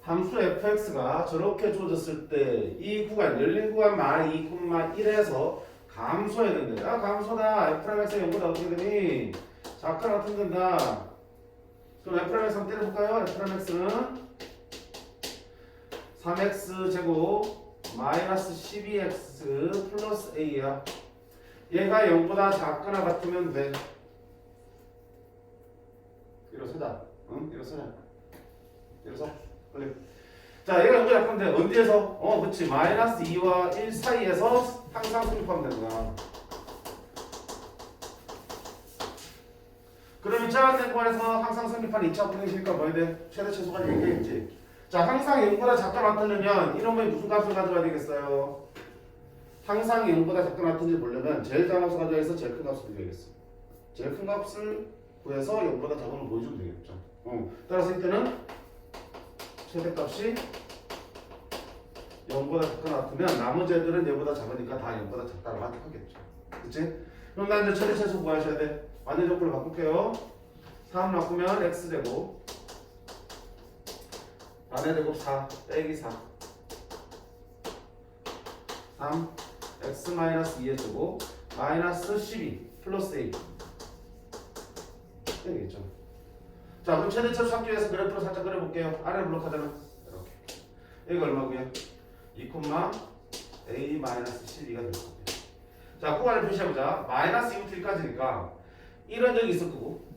함수 fx가 저렇게 주어졌을 때 이 구간, 열린 구간 말 2,1에서 감소해야 된대. 감소다. f'x의 연구다 어떻게 되니? 작가 같은 된다. 그럼 f'x 한번 때려볼까요? f'x는 3x 제곱 마이너스 12x 플러스 a야. 얘가 0보다 작거나 같으면 돼. 일어서자. 응? 일어서자. 일어서. 빨리. 자, 얘가 0보다 작으면 돼. 어디에서? 그치. 마이너스 2와 1 사이에서 항상 성립하면 되는 거야. 그럼 2차 관계에서 항상 성립한 2차 분행식이니까 뭐야 돼? 최대 최소가 얘기했지. 자, 항상 0보다 작거나 같으려면 이놈의 무슨 값을 가져와야 되겠어요? 항상 0보다 작거나 같은지 보려면 제일 작은 값을 가져와서 제일 큰 값을 구해야겠어. 제일 큰 값을 구해서 0보다 작은 걸 보여주면 되겠죠. 따라서 이때는 최대값이 0보다 작거나 같으면 나머지 애들은 얘보다 작으니까 다 0보다 작다고 하겠죠. 그치? 그럼 나 이제 최대 최소 구하셔야 돼. 완전 조건을 바꿀게요. 3 바꾸면 x제곱 반의 제곱 4 빼기 4 3 x 마이너스 2의 제곱 마이너스 12 플러스 8 되겠죠. 자, 그럼 최대 최소 찾기 위해서 그래프를 살짝 그려볼게요. 아래 블록 하자면 이렇게 여기가 얼마고요? 2, a 마이너스 12가 될 거고요. 자, 구간을 표시해보자. 마이너스 2부터 1까지니까 1은 여기 있을 거고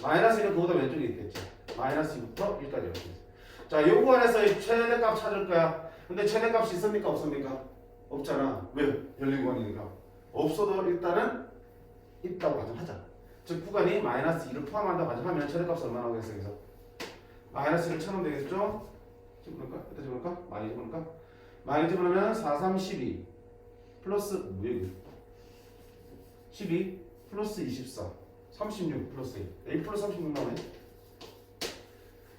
마이너스 1은 그보다 왼쪽에 있겠지. 마이너스 2부터 1까지 이렇게. 자, 요 구간에서 최대값 찾을 거야. 근데 최대값이 있습니까? 없습니까? 없잖아. 왜? 열린 구간이니까. 없어도 일단은 있다고 가정하자. 즉 구간이 마이너스 2를 포함한다고 가정하면 최대값이 얼마나 나오겠어? 여기서 마이너스 1을 쳐놓으면 되겠죠? 집어넣을까? 이따 집어넣을까? 많이 집어넣을까? 많이 집어넣으면 4, 3, 12 플러스 뭐야 이거? 12 플러스 24 36 플러스 8 플러스 36 나오네.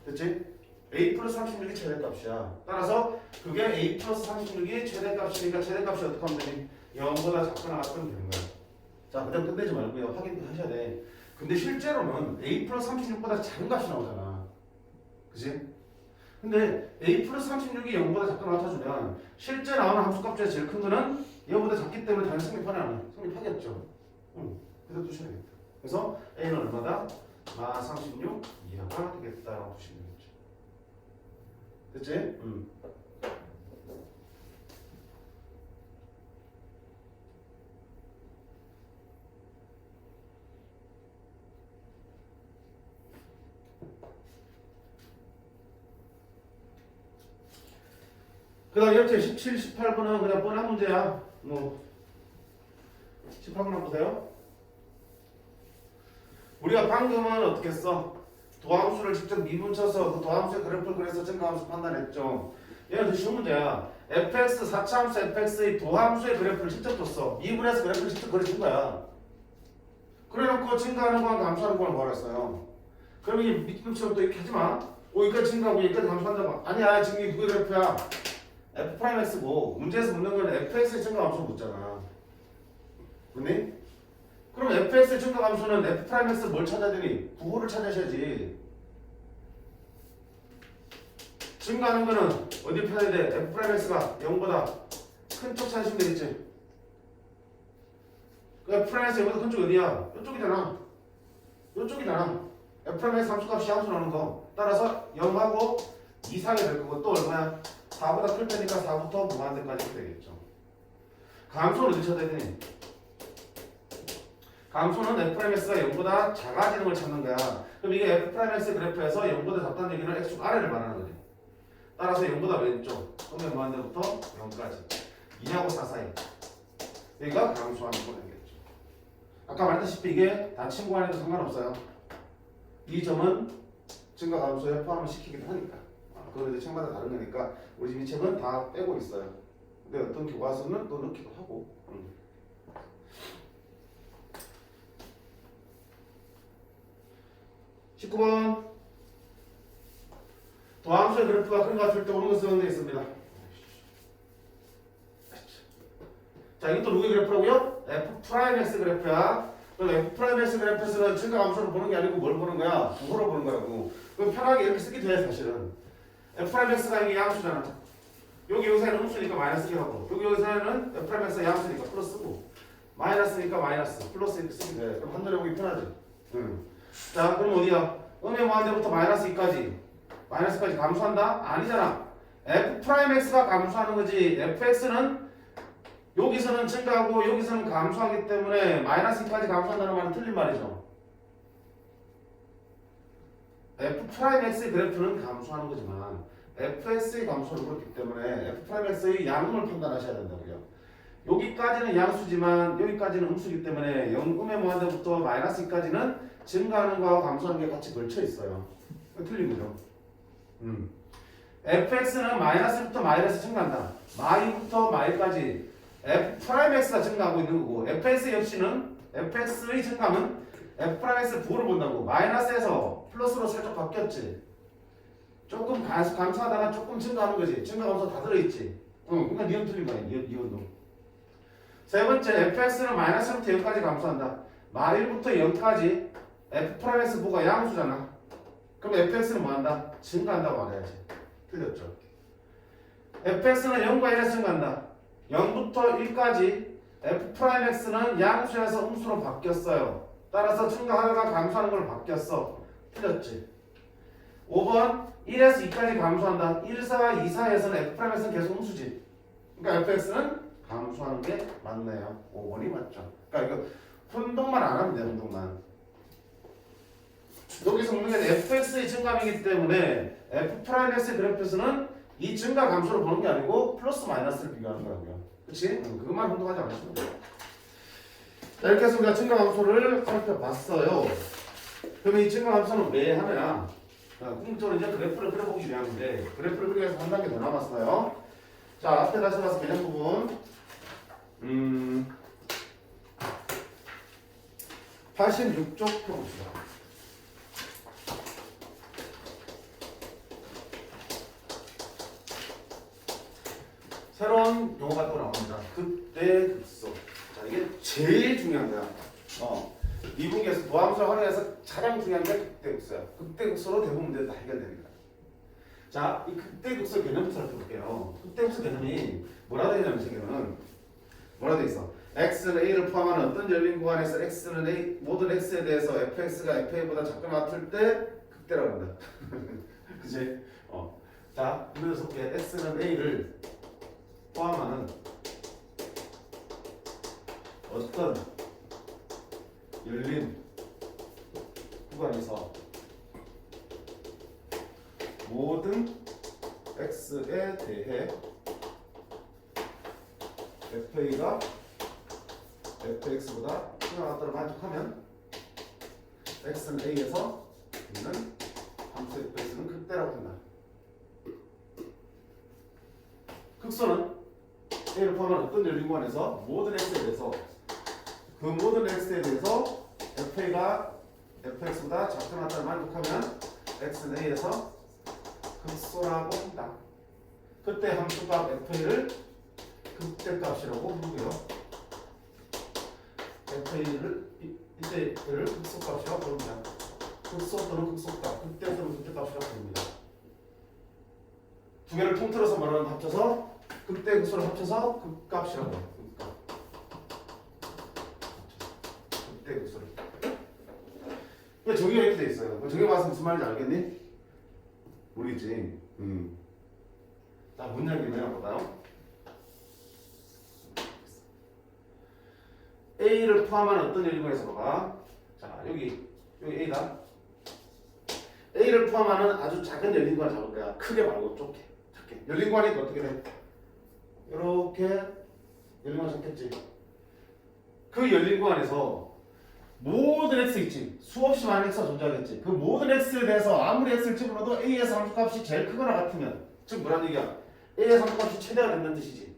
됐지? a 플러스 36이 최대값이야. 따라서 그게 a 플러스 36이 최대값이니까 최대값이 어떻게 하면 되니? 0보다 작거나 같으면 되는 거야. 자, 그다음 끝내지 말고요. 확인하셔야 돼. 근데 실제로는 a 플러스 36보다 작은 값이 나오잖아. 그치? 근데 a 플러스 36이 0보다 작거나 같아주면 실제 나오는 함수값 중에 제일 큰 거는 얘보다 작기 때문에 당연히 성립하겠죠. 그래서 두셔야겠다. 그래서 a는 얼마다? 마 36 이하가 되겠다라고 두시면 되겠죠. 됐지? 그 다음 옆에 17, 18번은 그냥 뻔한 문제야. 18번 한번 보세요. 우리가 방금은 어떻게 했어? 도함수를 직접 미분쳐서 그 도함수의 그래프를 그래서 증가함수 판단했죠. 얘는 더 쉬운 문제야. fx 4차함수 fx의 도함수의 그래프를 직접 줬어. 미분해서 그래프를 직접 그려준 거야. 그래놓고 증가하는 거랑 감소하는 거랑 뭐라 했어요? 그럼 이게 미분처럼 또 이렇게 하지 마. 여기까지 증가하고 여기까지 감소한다고. 아니야, 지금 이게 누구의 그래프야? f'x고 문제에서 묻는 건 fx의 증가함수 묻잖아. 맞니? 그럼 fx의 증가함수는 f'x를 뭘 찾아야 되니? 구호를 찾으셔야지. 증가하는 거는 어디 펴야 돼? f'x가 0보다 큰 쪽 찾으시면 되겠지. 그 f'x 0보다 큰 쪽 어디야? 이쪽이잖아. 이쪽이잖아. f'x 함수값이 함수 나오는 거. 따라서 0하고 이상이 될 거고 또 얼마야? 4보다 클 테니까 4부터 무한대까지 되겠죠. 감소는 어디 찾아야 되니? 감소는 f'x가 0보다 작아지는 걸 찾는 거야. 그럼 이게 f'x 그래프에서 0보다 작다는 얘기는 x축 아래를 말하는 거지. 따라서 0보다 왼쪽, 그러면 무한대부터 0까지. 2하고 4 사이. 여기가 감소하는 거 되겠죠. 아까 말했다시피 이게 다 친구 안에도 상관없어요. 이 점은 증가 감소에 포함을 시키기도 하니까. 그건 이제 책마다 다른 거니까 우리 집 이 책은 다 빼고 있어요. 근데 어떤 교과서는 또 넣기도 하고. 19번 도함수의 그래프가 그림 같을 때 오는 것은 되어 있습니다. 자, 이것도 누구의 그래프라고요? F'X 그래프야. 그럼 F'X 그래프에서는 증가 감소를 보는 게 아니고 뭘 보는 거야? 부호로 보는 거라고. 그럼 편하게 이렇게 쓰기도 해 사실은. F'X가 이게 양수잖아. 여기 요새는 음수니까 마이너스 하고 여기 요새는 F'X가 양수니까 플러스고 마이너스니까 마이너스 플러스 이렇게 쓰기도 해. 그럼 한눈에 보기 편하지. 자, 그럼 어디야? 음의 무한대부터 마이너스 2까지 마이너스까지 감소한다? 아니잖아. F'X가 감소하는 거지. Fx는 여기서는 증가하고 여기서는 감소하기 때문에 마이너스 2까지 감소한다는 말은 틀린 말이죠. F'X의 그래프는 감소하는 거지만 Fx의 감소를 그렇기 때문에 F'X의 양음을 판단하셔야 된다고요. 여기까지는 양수지만 여기까지는 음수이기 때문에 0음의 무한대부터 마이너스 2까지는 증가하는 거와 감소하는 게 같이 걸쳐 있어요. 틀린 거죠. Fx는 마이너스부터 마이너스 증가한다. 마이부터 마이까지 F'X가 증가하고 있는 거고 Fx 역시는 Fx의 증감은 F'X 부호를 본다고. 마이너스에서 플러스로 살짝 바뀌었지. 조금 감소하다가 조금 증가하는 거지. 증가 감소 다 들어있지. 그러니까 니은 틀린 거야. 니은도. 세 번째 Fx는 마이너스부터 0까지 감소한다. 마일부터 0까지 F'X 부호가 양수잖아. 그럼 Fx는 뭐한다? 증가한다고 말해야지. 틀렸죠. Fx는 0과 1에서 증가한다. 0부터 1까지 F'X는 양수에서 음수로 바뀌었어요. 따라서 증가하다가 감소하는 걸로 바뀌었어. 틀렸지. 5번 1에서 2까지 감소한다. 1, 4와 2 사이에서는 F'X는 계속 음수지. 그러니까 Fx는 감소하는 게 맞네요. 5번이 맞죠. 그러니까 이거 혼동만 안 하면 돼요. 혼동만. 여기서 묻는 게 Fx의 증감이기 때문에 F'X의 그래프에서는 이 증가 감소를 보는 게 아니고 플러스 마이너스를 비교하는 거라고요. 그치? 그것만 혼동하지 않으시면 돼요. 자, 이렇게 해서 우리가 증가 감소를 살펴봤어요. 그러면 이 증가 감소는 왜 하느냐? 궁극적으로 이제 그래프를 그려보기 위함인데 그래프를 그리기 위해서 한 단계 더 남았어요. 자, 앞에 다시 가서 개념 부분 86쪽 펴봅시다. 새로운 용어가 또 나옵니다. 극대 극소. 자, 이게 제일 중요한 거야. 이분기에서 도함수를 활용해서 가장 중요한 게 극대 극소야. 극대 극소로 대부분 문제가 다 해결됩니다. 자, 이 극대 극소 개념부터 살펴볼게요. 극대 극소 개념이 뭐라 되어 있냐면 지금은 뭐라 되어 있어? x는 a를 포함하는 어떤 열린 구간에서 x는 a 모든 x에 대해서 fx가 fa보다 작거나 같을 때 극대라고 한다. 그치? 자, 그래서 x는 a를 포함하는 어떤 열린 구간에서 모든 x에 대해 fa가 fx보다 크거나 같다를 만족하면 x는 a에서 있는 함수 fx는 극대라고 한다. 극소는 a를 포함한 어떤 열린 구간에서 모든 x에 대해서 그 모든 x에 대해서 fa가 fx보다 작거나 같다를 만족하면 x는 a에서 극소라고 한다. 그때 함수값 fa를 극대값이라고 부르고요. fa를 이때를 극소값이라고 부릅니다. 극소 또는 극소값, 극대 또는 극대값이라고 부릅니다. 두 개를 통틀어서 말하는 합쳐서 극대 극소를 합쳐서 극값이라고 해요. 극대 극소를. 근데 저기가 이렇게 돼 있어요. 저기 봐서 무슨 말인지 알겠니? 모르겠지. 자, 문 열기만 해볼까요? A를 포함한 어떤 열린구간에서 봐봐. 자, 여기 A다. A를 포함하는 아주 작은 열린구간 잡을 거야. 크게 말고 좁게, 작게. 열린구간이 어떻게 돼? 이렇게 열린구간 잡겠지. 그 열린구간에서 모든 x 있지. 수없이 많은 x가 존재하겠지. 그 모든 x에 대해서 아무리 x를 집어넣어도 a에서 함수값이 제일 크거나 같으면, 즉 뭐란 얘기야? a에서 함수값이 최대가 된다는 뜻이지.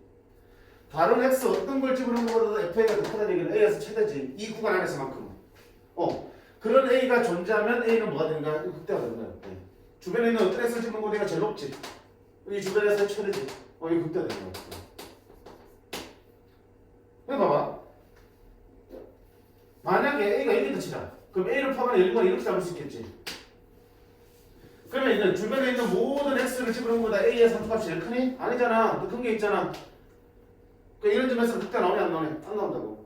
다른 x 어떤 걸 집어넣는 것보다도 fA가 더 크다는 얘기는 a에서 최대지. 이 구간 안에서만큼은. 그런 a가 존재하면 a는 뭐가 되는가? 극대가 되는 거야. 네. 주변에 있는 어떤 x를 집어넣는 것보다 제일 높지. 이 주변에서의 최대지. 이거 극대가 되는 거야. 여기 봐봐. 만약에 a가 1이다 치자. 그럼 a를 포함한 열린구간을 이렇게 잡을 수 있겠지. 그러면 이제 주변에 있는 모든 x를 집어넣는 것보다 a의 함수값이 제일 크니? 아니잖아. 더 큰 게 있잖아. 그 이런 점에서 극대 나오냐 안 나오냐? 안 나온다고.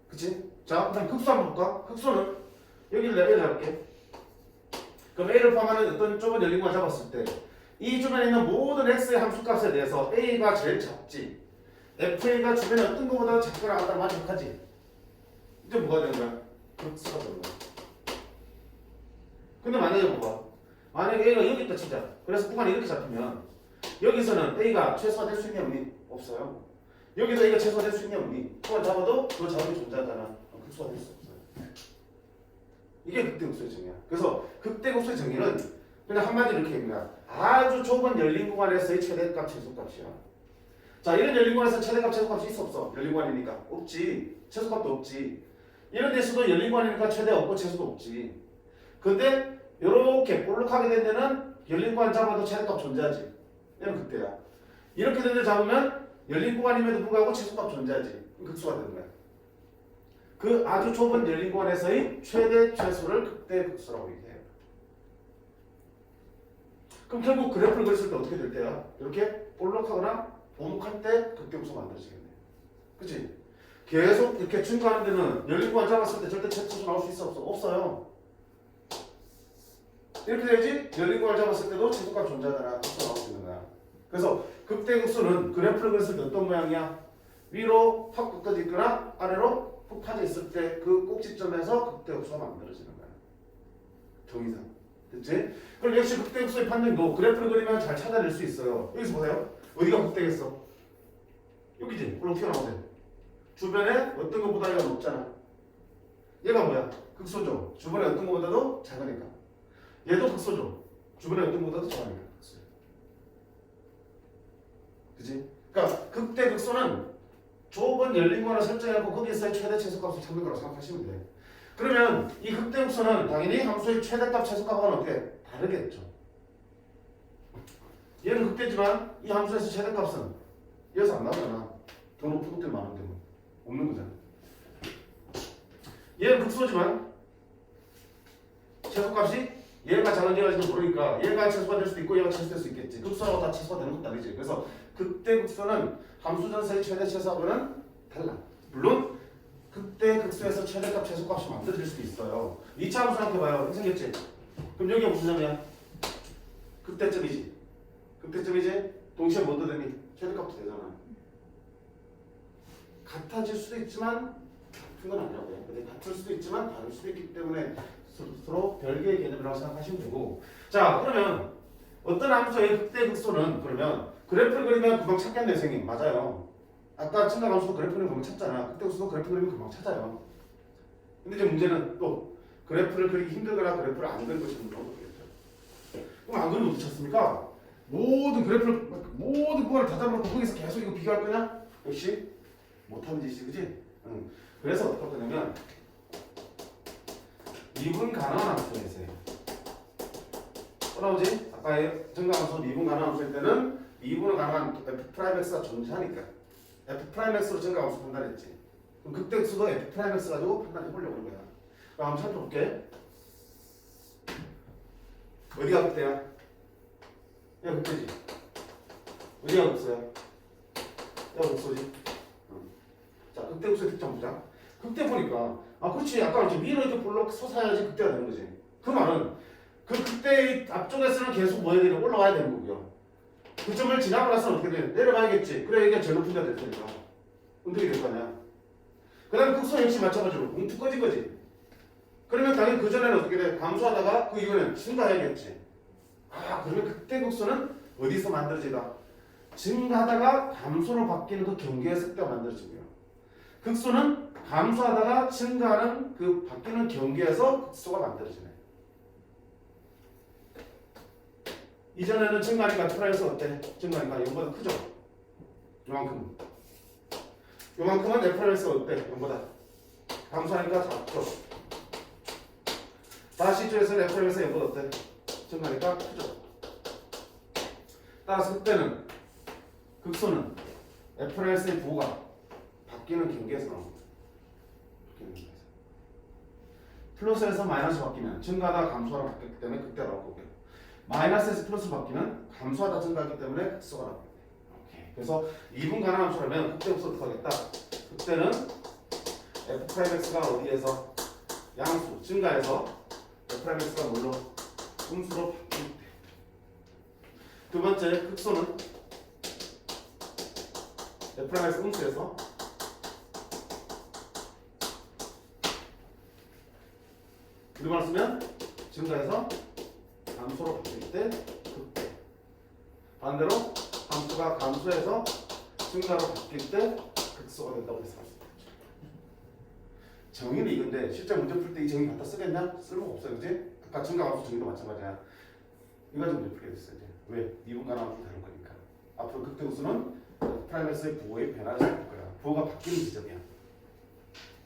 그치? 자, 그럼 극수 한번 볼까? 극수는 여기를 내가 잡을게. 그럼 a를 포함하는 어떤 좁은 열린구간 잡았을 때 이 주변에 있는 모든 x의 함수값에 대해서 a가 제일 작지. fa가 주변에 어떤 것보다 작거나 같다 만족하지. 이제 뭐가 되는 거야? 극수가 되는 거야. 근데 만약에 봐봐. 만약에 a가 여기 있다 치자. 그래서 구간이 이렇게 잡히면 여기서는 a가 최소화될 수 있냐 없니? 없어요. 여기도 a가 최소화될 수 있냐 없니? 구간 잡아도 그 자원이 존재하잖아. 극수가 될 수 없어요. 이게 극대극수의 정의야. 그래서 극대극수의 정의는 그냥 한마디로 이렇게 얘기합니다. 아주 좁은 열린 구간에서의 최대값 최소값이야. 자, 이런 열린 구간에서 최대값 최소값이 있어 없어? 열린 구간이니까 없지. 최소값도 없지. 이런 데서도 열린 구간이니까 최대 없고 최소도 없지. 근데 이렇게 볼록하게 된 데는 열린 구간 잡아도 최대값 존재하지. 얘는 극대야. 이렇게 된 데 잡으면 열린 구간임에도 불구하고 최소값 존재하지. 극수가 되는 거야. 그 아주 좁은 열린 구간에서의 최대 최소를 극대극수라고 얘기해요. 그럼 결국 그래프를 그렸을 때 어떻게 될 때야? 이렇게 볼록하거나 오목할 때 극대극수가 만들어지겠네. 그치? 계속 이렇게 증가하는 데는 열린 구간 잡았을 때 절대 최소 나올 수 있어 없어? 없어요. 이렇게 돼야지 열린 구간을 잡았을 때도 최소값 존재하잖아. 극수가 나올 수 있는 거야. 그래서 극대극수는 그래프를 그렸을 때 어떤 모양이야? 위로 확 꺾어져 있거나 아래로 푹 파져 있을 때 그 꼭지점에서 극대극수가 만들어지는 거야. 정의상. 됐지? 그럼 역시 극대극수의 판정도 그래프를 그리면 잘 찾아낼 수 있어요. 여기서 보세요. 어디가 극대겠어? 여기지. 물론 튀어나오세요. 주변에 어떤 것보다 얘가 높잖아. 얘가 뭐야? 극소죠. 주변에 어떤 것보다도 작으니까. 얘도 극소죠. 주변에 어떤 것보다도 작으니까. 그치? 그러니까 극대극소는 좁은 열린 구간을 설정하고 거기에서의 최대 최소값을 찾는 거라고 생각하시면 돼. 그러면 이 극대극소는 당연히 함수의 최대값 최소값과는 어떻게 다르겠죠. 얘는 극대지만 이 함수에서 최대값은 여기서 안 나오잖아. 더 높은 것들이 많은데 뭐. 없는 거잖아. 얘는 극소지만 최소값이 얘가 작은지 가지고 모르니까 얘가 최소가 될 수도 있고 얘가 최소될 수 있겠지. 극소라고 다 최소가 되는 것도 아니지. 그래서 극대극소는 함수 전체의 최대 최소하고는 달라. 물론 극대극소에서 최대값 최소값이 만들어질 수도 있어요. 2차 함수 생각해봐요. 생겼지? 그럼 여기가 무슨 점이야? 극대점이지. 극대점이지? 동시에 뭐 되니? 최대값도 되잖아. 같아질 수도 있지만 같은 건 아니라고요. 근데 같을 수도 있지만 다를 수도 있기 때문에 서로 별개의 개념이라고 생각하시면 되고. 자, 그러면 어떤 함수의 극대극소는 그러면 그래프를 그리면 금방 찾겠네, 선생님. 맞아요. 아까 증가 함수도 그래프를 금방 찾잖아. 극대극소도 그래프 그리면 금방 찾아요. 근데 이제 문제는 또 그래프를 그리기 힘들거나 그래프를 안 그리고 싶은 경우도 있겠죠. 그럼 안 그리면 어떻게 찾습니까? 모든 그래프를 모든 구간을 다 잡아놓고 거기서 계속 이거 비교할 거냐? 역시 못하는 짓이지, 그지? 응. 그래서 어떻게 할 거냐면 미분 가능한 함수에서요. 나오지? 아까의 증가함수 미분 가능한 함수일 때는 미분은 가능한 f'x가 존재하니까 f'x로 증가함수 판단했지. 그럼 극대수도 f'x 가지고 판단해 보려고 하는 거야. 그럼 한번 찾아볼게. 어디가 극대야? 얘가 극대지. 어디가 극소야? 얘가 극소지. 자, 극대극소의 특징 보자. 극대 보니까 그렇지. 아까 이렇게 위로 이렇게 볼록 솟아야지 극대가 되는 거지. 그 말은 그 극대의 앞쪽에서는 계속 뭐 해야 되냐? 올라와야 되는 거고요. 그 점을 지나고 나서는 어떻게 돼? 내려가야겠지. 그래 이게 제일 높은 데가 될 테니까 운동이 될 거 아니야. 그 다음에 극소 역시 마찬가지로 뭉툭 꺼진 거지. 그러면 당연히 그 전에는 어떻게 돼? 감소하다가 그 이후에는 증가해야겠지. 그러면 극대극소는 어디서 만들어지다? 증가하다가 감소로 바뀌는 그 경계의 습대가 만들어지고요. 극소는 감소하다가 증가하는 그 바뀌는 경계에서 극소가 만들어지네. 이전에는 증가하니까 프라이스 어때? 증가하니까 0보다 크죠? 요만큼. 요만큼은 F라이스가 어때? 0보다 감소하니까 작죠? 다시 쪽에서는 F라이스가 0보다 어때? 증가하니까 크죠? 따라서 그때는 극소는 F라이스의 부호가 바뀌는 경계에서 나옵니다. 플러스에서 마이너스 바뀌면 증가하다 감소하다 바뀌기 때문에 그때 나올 거고요. 마이너스에서 플러스 바뀌면 감소하다 증가하기 때문에 극소가 나옵니다. 그래서 2분 가능함수라면 그때부터 어떻게 하겠다? 그때는 F'X가 어디에서 양수 증가해서 F'X가 뭘로? 음수로 바뀔 때. 두 번째 극소는 F'X 음수에서 우리말 쓰면 증가해서 감소로 바뀔 때 그때. 반대로 감소가 감소해서 증가로 바뀔 때 극소가 된다고 해서 정의는 이건데 실제 문제 풀 때 이 정의 갖다 쓰겠냐? 쓸모가 없어요. 그지? 아까 증가 감소 정의도 마찬가지야. 이거 좀 문제 풀게 됐어요. 이제. 왜? 이분과는 다른 거니까. 앞으로 극대우수는 프라이머스의 부호의 변화를 살 거야. 부호가 바뀌는 지점이야.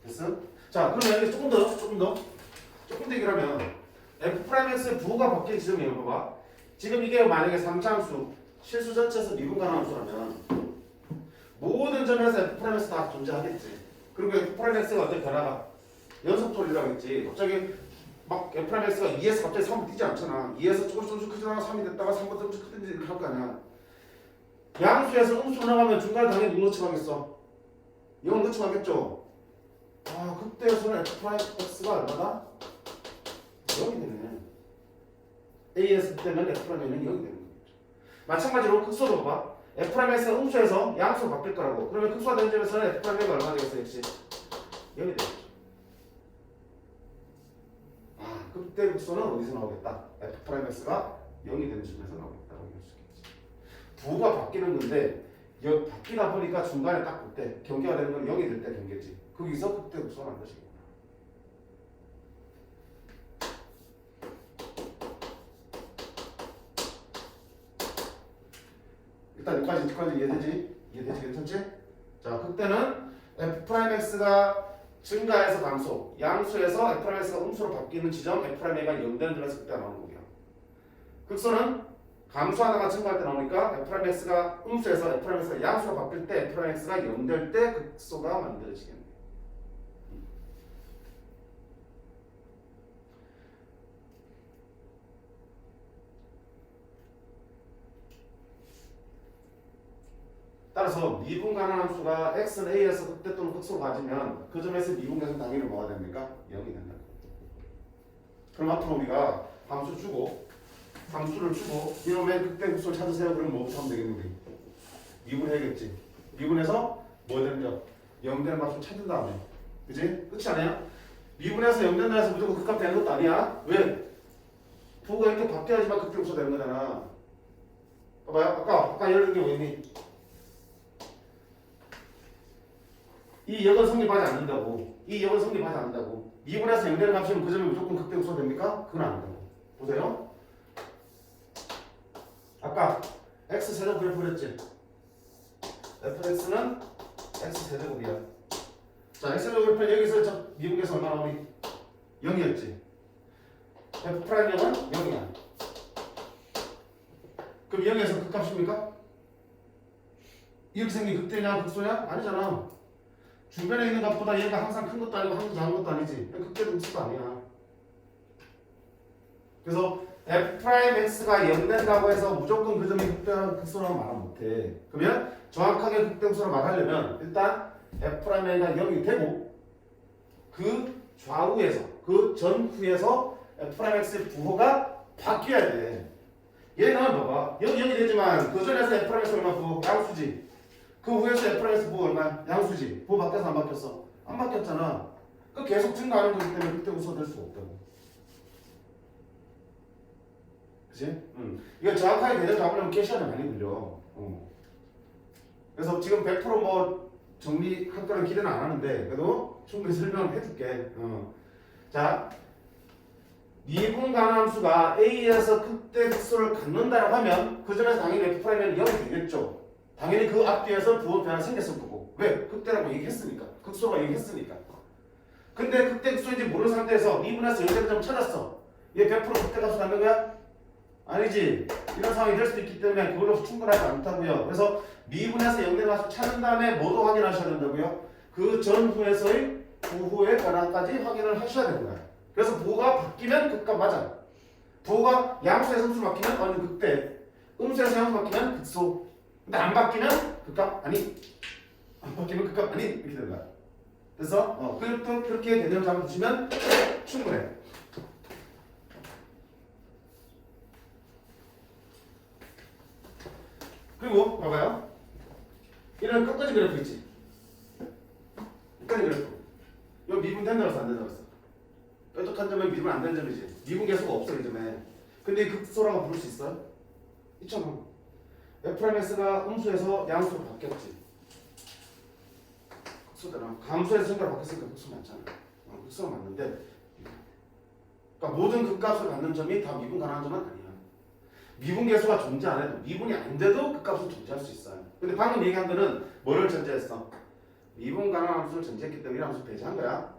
됐어? 자, 그러면 여기 조금 더 얘기하면 F'X의 부호가 바뀌는 지점이에요. 봐봐. 지금 이게 만약에 3차함수 실수 전체에서 미분간의 함수라면 모든 점에서 F'X 다 존재하겠지. 그리고 F'X가 어떤 변화가 연속돌이라고 했지. 갑자기 막 F'X가 2에서 갑자기 3으로 뛰지 않잖아. 2에서 조금씩 크지다가 3이 됐다가 3보다 조금씩 크든지 이렇게 할 거 아니야. 양수에서 음수로 나가면 중간에 당연히 누구 넣지 가겠어? 0 넣지 가겠죠? 아, 그때에서는 F'X가 얼마다? 0이 되네. A에서 때는 F'X는 0이 되는 거죠. 마찬가지로 극소도 봐봐. F'X가 음수에서 양수로 바뀔 거라고. 그러면 극소가 되는 점에서는 F'X가 얼마 되겠어? 역시 0이 되겠죠. 아, 그때 극소는 어디서 나오겠다? F'X가 0이 되는 점에서 나오겠다고 할 수 있겠지. 부호가 바뀌는 건데 바뀌다 보니까 중간에 딱 그때 경계가 되는 건 0이 될 때 경계지. 거기서 그때 극소가 만들어지겠구나. 일단 여기까지 이해되지? 괜찮지? 자, 그때는 F'X가 증가해서 감소, 양수에서 F'X가 음수로 바뀌는 지점 F'A가 0 되는 점에서 그때 나오는 거고요. 극소는 감소하다가 증가할 때 나오니까 F'X가 음수에서 F'X가 양수로 바뀔 때 F'X가 0 될 때 극소가 만들어지겠네요. 따라서 미분 가능함수가 x는 a에서 극대 또는 극소로 가지면 그 점에서 미분계에서 당연히 뭐가 됩니까? 0이 된다. 그럼 앞으로 우리가 함수를 주고 이놈의 극대 극소를 찾으세요. 그럼 뭐부터 하면 되겠니? 우리 미분해야겠지. 미분해서 뭐 되는죠? 0 되는 값을 찾은 다음에, 그지? 끝이 아니야? 미분해서 0 된다 해서 무조건 극값 되는 것도 아니야. 왜? 부호가 이렇게 바뀌어야지만 극대 극소 되는 거잖아. 봐봐요. 아까 예를 들게 뭐였니? 이 역은 성립하지 않는다고. 미분해서 0 되는 값이면 그 점이 무조건 극대 극소가 됩니까? 그건 아니다고. 보세요. 아까 x 세제곱 그래프 그랬지? fx는 x 세제곱이야. 자, x 세제곱 그래프는 여기서 저 미분계에서 얼마 나오니? 0이었지. f 프라임 0은 0이야. 그럼 0에서 극값입니까? 이렇게 생긴 극대냐 극소냐? 아니잖아. 주변에 있는 값보다 얘가 항상 큰 것도 아니고 항상 작은 것도 아니지. 극대도 극소도 아니야. 그래서 F'X가 0 된다고 해서 무조건 그 점이 극대나 극소라고 말은 못해. 그러면 정확하게 극대 극소라고 말하려면 일단 F'A가 0이 되고 그 좌우에서 그 전후에서 F'X의 부호가 바뀌어야 돼. 얘는 봐봐. 여기 0이 되지만 그 전에서 F'X 얼마 부호? 양수지. 그 후에서 F'X 부호 얼마? 양수지. 부호 바뀌어서 안 바뀌었어? 안 바뀌었잖아. 그 계속 증가하는 거기 때문에 극대 극소 될 수가 없다고. 그치? 이거 정확하게 개념 잡으려면 꽤 시간이 많이 걸려. 그래서 지금 100% 뭐 정리할 거는 기대는 안 하는데 그래도 충분히 설명을 해줄게. 자, 미분 가함수가 A에서 극대 극소를 갖는다라고 하면 그 전에 당연히 F'는 0이 되겠죠. 당연히 그 앞뒤에서 부호 변화 생겼을 거고. 왜? 극대라고 얘기했으니까. 극소라고 얘기했으니까. 근데 극대 극소인지 모르는 상태에서 미분해서 연대점을 찾았어. 얘 100% 극대 값을 갖는 거야? 아니지. 이런 상황이 될 수도 있기 때문에 그걸로 충분하지 않다고요. 그래서 미분해서 연대값을 찾은 다음에 뭐도 확인하셔야 된다고요? 그 전후에서의 부호의 변화까지 확인을 하셔야 되는 거야. 그래서 부호가 바뀌면 극값 맞아. 부호가 양수에서 음수로 바뀌면 어느 극대, 음수에서 양수로 바뀌면 극소. 근데 안 바뀌면 극값 아니, 안 바뀌면 극값 아니 이렇게 되는 거야. 그래서 그렇게 개념 잡아주시면 충분해. 그리고 봐봐요. 이런 끝까지 그래프 있지. 끝까지 그래프. 이거 미분 된다고 해서 안 된다고 했어. 뾰족한 점은 미분 안 되는 점이지. 미분 계수가 없어 이 점에. 근데 극소라고 부를 수 있어요? 있잖아. F'X가 음수에서 양수로 바뀌었지. 극소잖아. 감수에서 성과로 바뀌었으니까 극소 맞잖아. 극소가 맞는데 그러니까 모든 극값을 갖는 점이 다 미분 가능한 점은 아니야. 미분 계수가 존재 안 해도 미분이 안 돼도 극값은 존재할 수 있어요. 근데 방금 얘기한 거는 뭐를 전제했어? 미분 가능한 함수를 전제했기 때문에 이 함수 배제한 거야.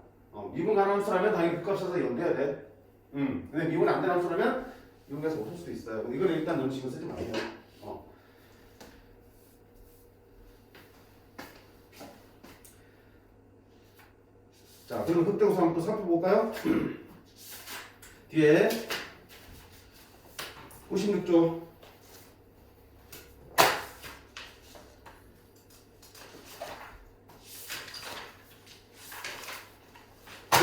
미분 가능한 함수라면 당연히 극값에서 연대해야 돼. 근데 미분 안 되는 함수라면 미분 계수 없을 수도 있어요. 근데 이거는 일단 너무 신경 쓰지 마세요. 자, 그럼 극대 구성 한번 또 살펴볼까요? 뒤에 96조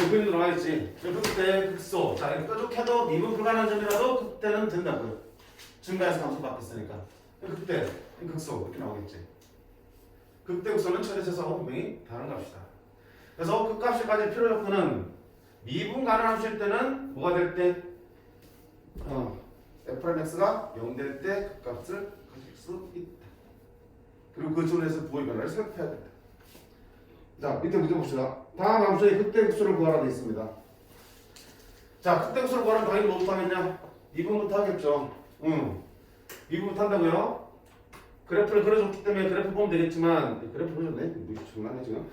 그림 들어가 있지. 극대, 극소. 자, 이거 뾰족해도 미분 불가능한 점이라도 극대는 된다고요. 증가해서 감소 바뀌었으니까. 극대, 극소 이렇게 나오겠지. 극대, 극소는 최대체수하고 분명히 다른 값이다. 그래서 극값이 가질 필요 조건은 미분 가능한 함수일 때는 뭐가 될 때? F'X가 0 될 때 극값을 가질 수 있다. 그리고 그 존에서 부호의 변화를 살펴야 된다. 자, 밑에 문제 봅시다. 다음 함수의 극대 극소를 구하라 되어 있습니다. 자, 극대 극소를 구하려면 당연히 뭐부터 하겠냐? 미분부터 하겠죠. 미분부터 한다고요? 그래프를 그려줬기 때문에 그래프 보면 되겠지만 그래프 그려줬네? 뭐 장난해 지금?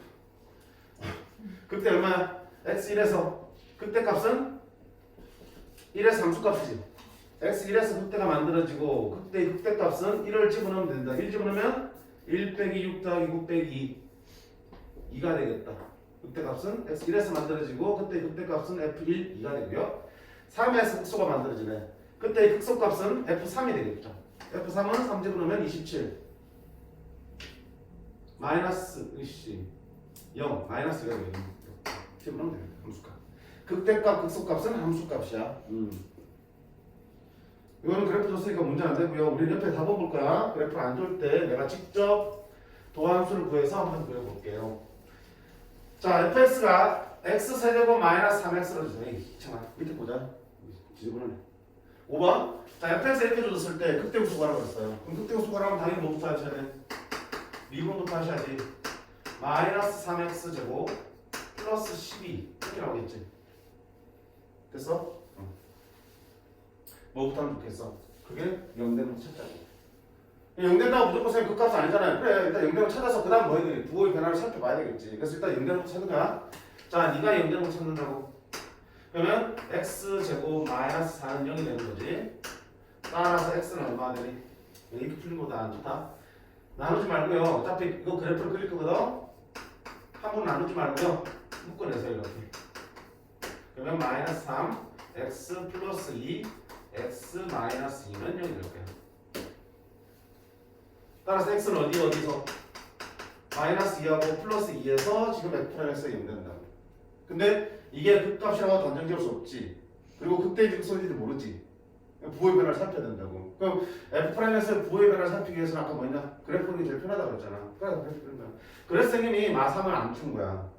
극대 얼마야? x1에서 극대 값은 1에서 함수값이지. x1에서 극대가 만들어지고 극대 값은 1을 집어넣으면 된다. 1 집어넣으면 1 빼기 6 더하기 9 빼기 2가 되겠다. 극대 값은 x1에서 만들어지고 그때 극대 값은 f1, 2가 되고요. 3에서 극소가 만들어지네. 그때 극소 값은 f3이 되겠죠. f3은 3 집어넣으면 27 마이너스 0 마이너스가 되겠네. 집어넣으면 되겠다. 함수값. 극대값, 극소값은 함수값이야. 이거는 그래프 줬으니까 문제 안 되고요. 우리 옆에 답은 볼 거야. 그래프를 안 줄 때 내가 직접 도함수를 구해서 한번 그려볼게요. 자, fx가 x세제곱 마이너스 3x로 주세요. 잠깐 밑에 보자. 지저분하네. 5번. 자, fx 이렇게 줬을 때 극대극소 구하라고 그랬어요. 그럼 극대극소 구하라면 당연히 뭐부터 하셔야 돼? 미분부터 하셔야지. 마이너스 3x 제곱 플러스 12 이렇게 나오겠지. 됐어? 뭐부터 하면 좋겠어? 그게 0되는 거 찾자고. 0된다고 무조건 쌤 그 값은 아니잖아요. 그래, 일단 0되는 거 찾아서 그 다음 뭐 해야 돼? 부호의 변화를 살펴봐야 되겠지. 그래서 일단 0되는 거 찾는 거야. 자, 네가 0되는 거 찾는다고. 그러면 x제곱 마이너스 4는 0이 되는 거지. 따라서 x는 얼마 되니? 이렇게 풀린 거보다 안 좋다. 나누지 말고요. 어차피 이거 그래프를 그릴 거거든. 함으로 나누지 말고요. 묶어내세요 이렇게. 그러면 마이너스 3 x 플러스 2 x 마이너스 2는 0이 될 거야. 따라서 x는 어디서? 마이너스 2하고 플러스 2에서 지금 f'x가 0 된다고. 근데 이게 극값이라고 단정 지을 수 없지. 그리고 극대인지 극소인지 모르지. 부호의 변화를 살펴야 된다고. 그럼 f'x의 부호의 변화를 살피기 위해서는 아까 뭐냐? 그래프 그리는 게 제일 편하다고 그랬잖아. 그래서 선생님이 마삼을 안 준 거야.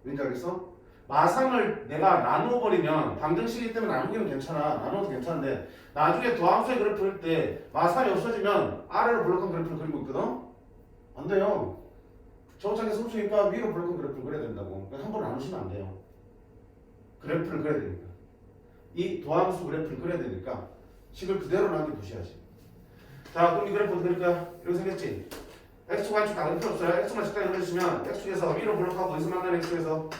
왠지 알겠어? 마삼을 내가 나누어버리면 방정식이기 때문에 나누기는 괜찮아. 나누어도 괜찮은데 나중에 도함수의 그래프 그릴 때 마삼이 없어지면 아래로 블록한 그래프를 그리고 있거든? 안 돼요. 저장계 숨쉬니까 위로 볼건 그래프를 그려야 된다고. 한 번에 나누시면 안 돼요. 그래프를 그려야 되니까. 이 도함수 그래프를 그려야 되니까 식을 그대로 남겨두셔야지. 자, 그럼 이 그래프 어떻게 그릴까요? 이렇게 생겼지? x축, y축 다 그릴 필요 없어요. x축만 식당에 그려주시면 x축에서 위로 블록하고 어디서 만나는 x축에서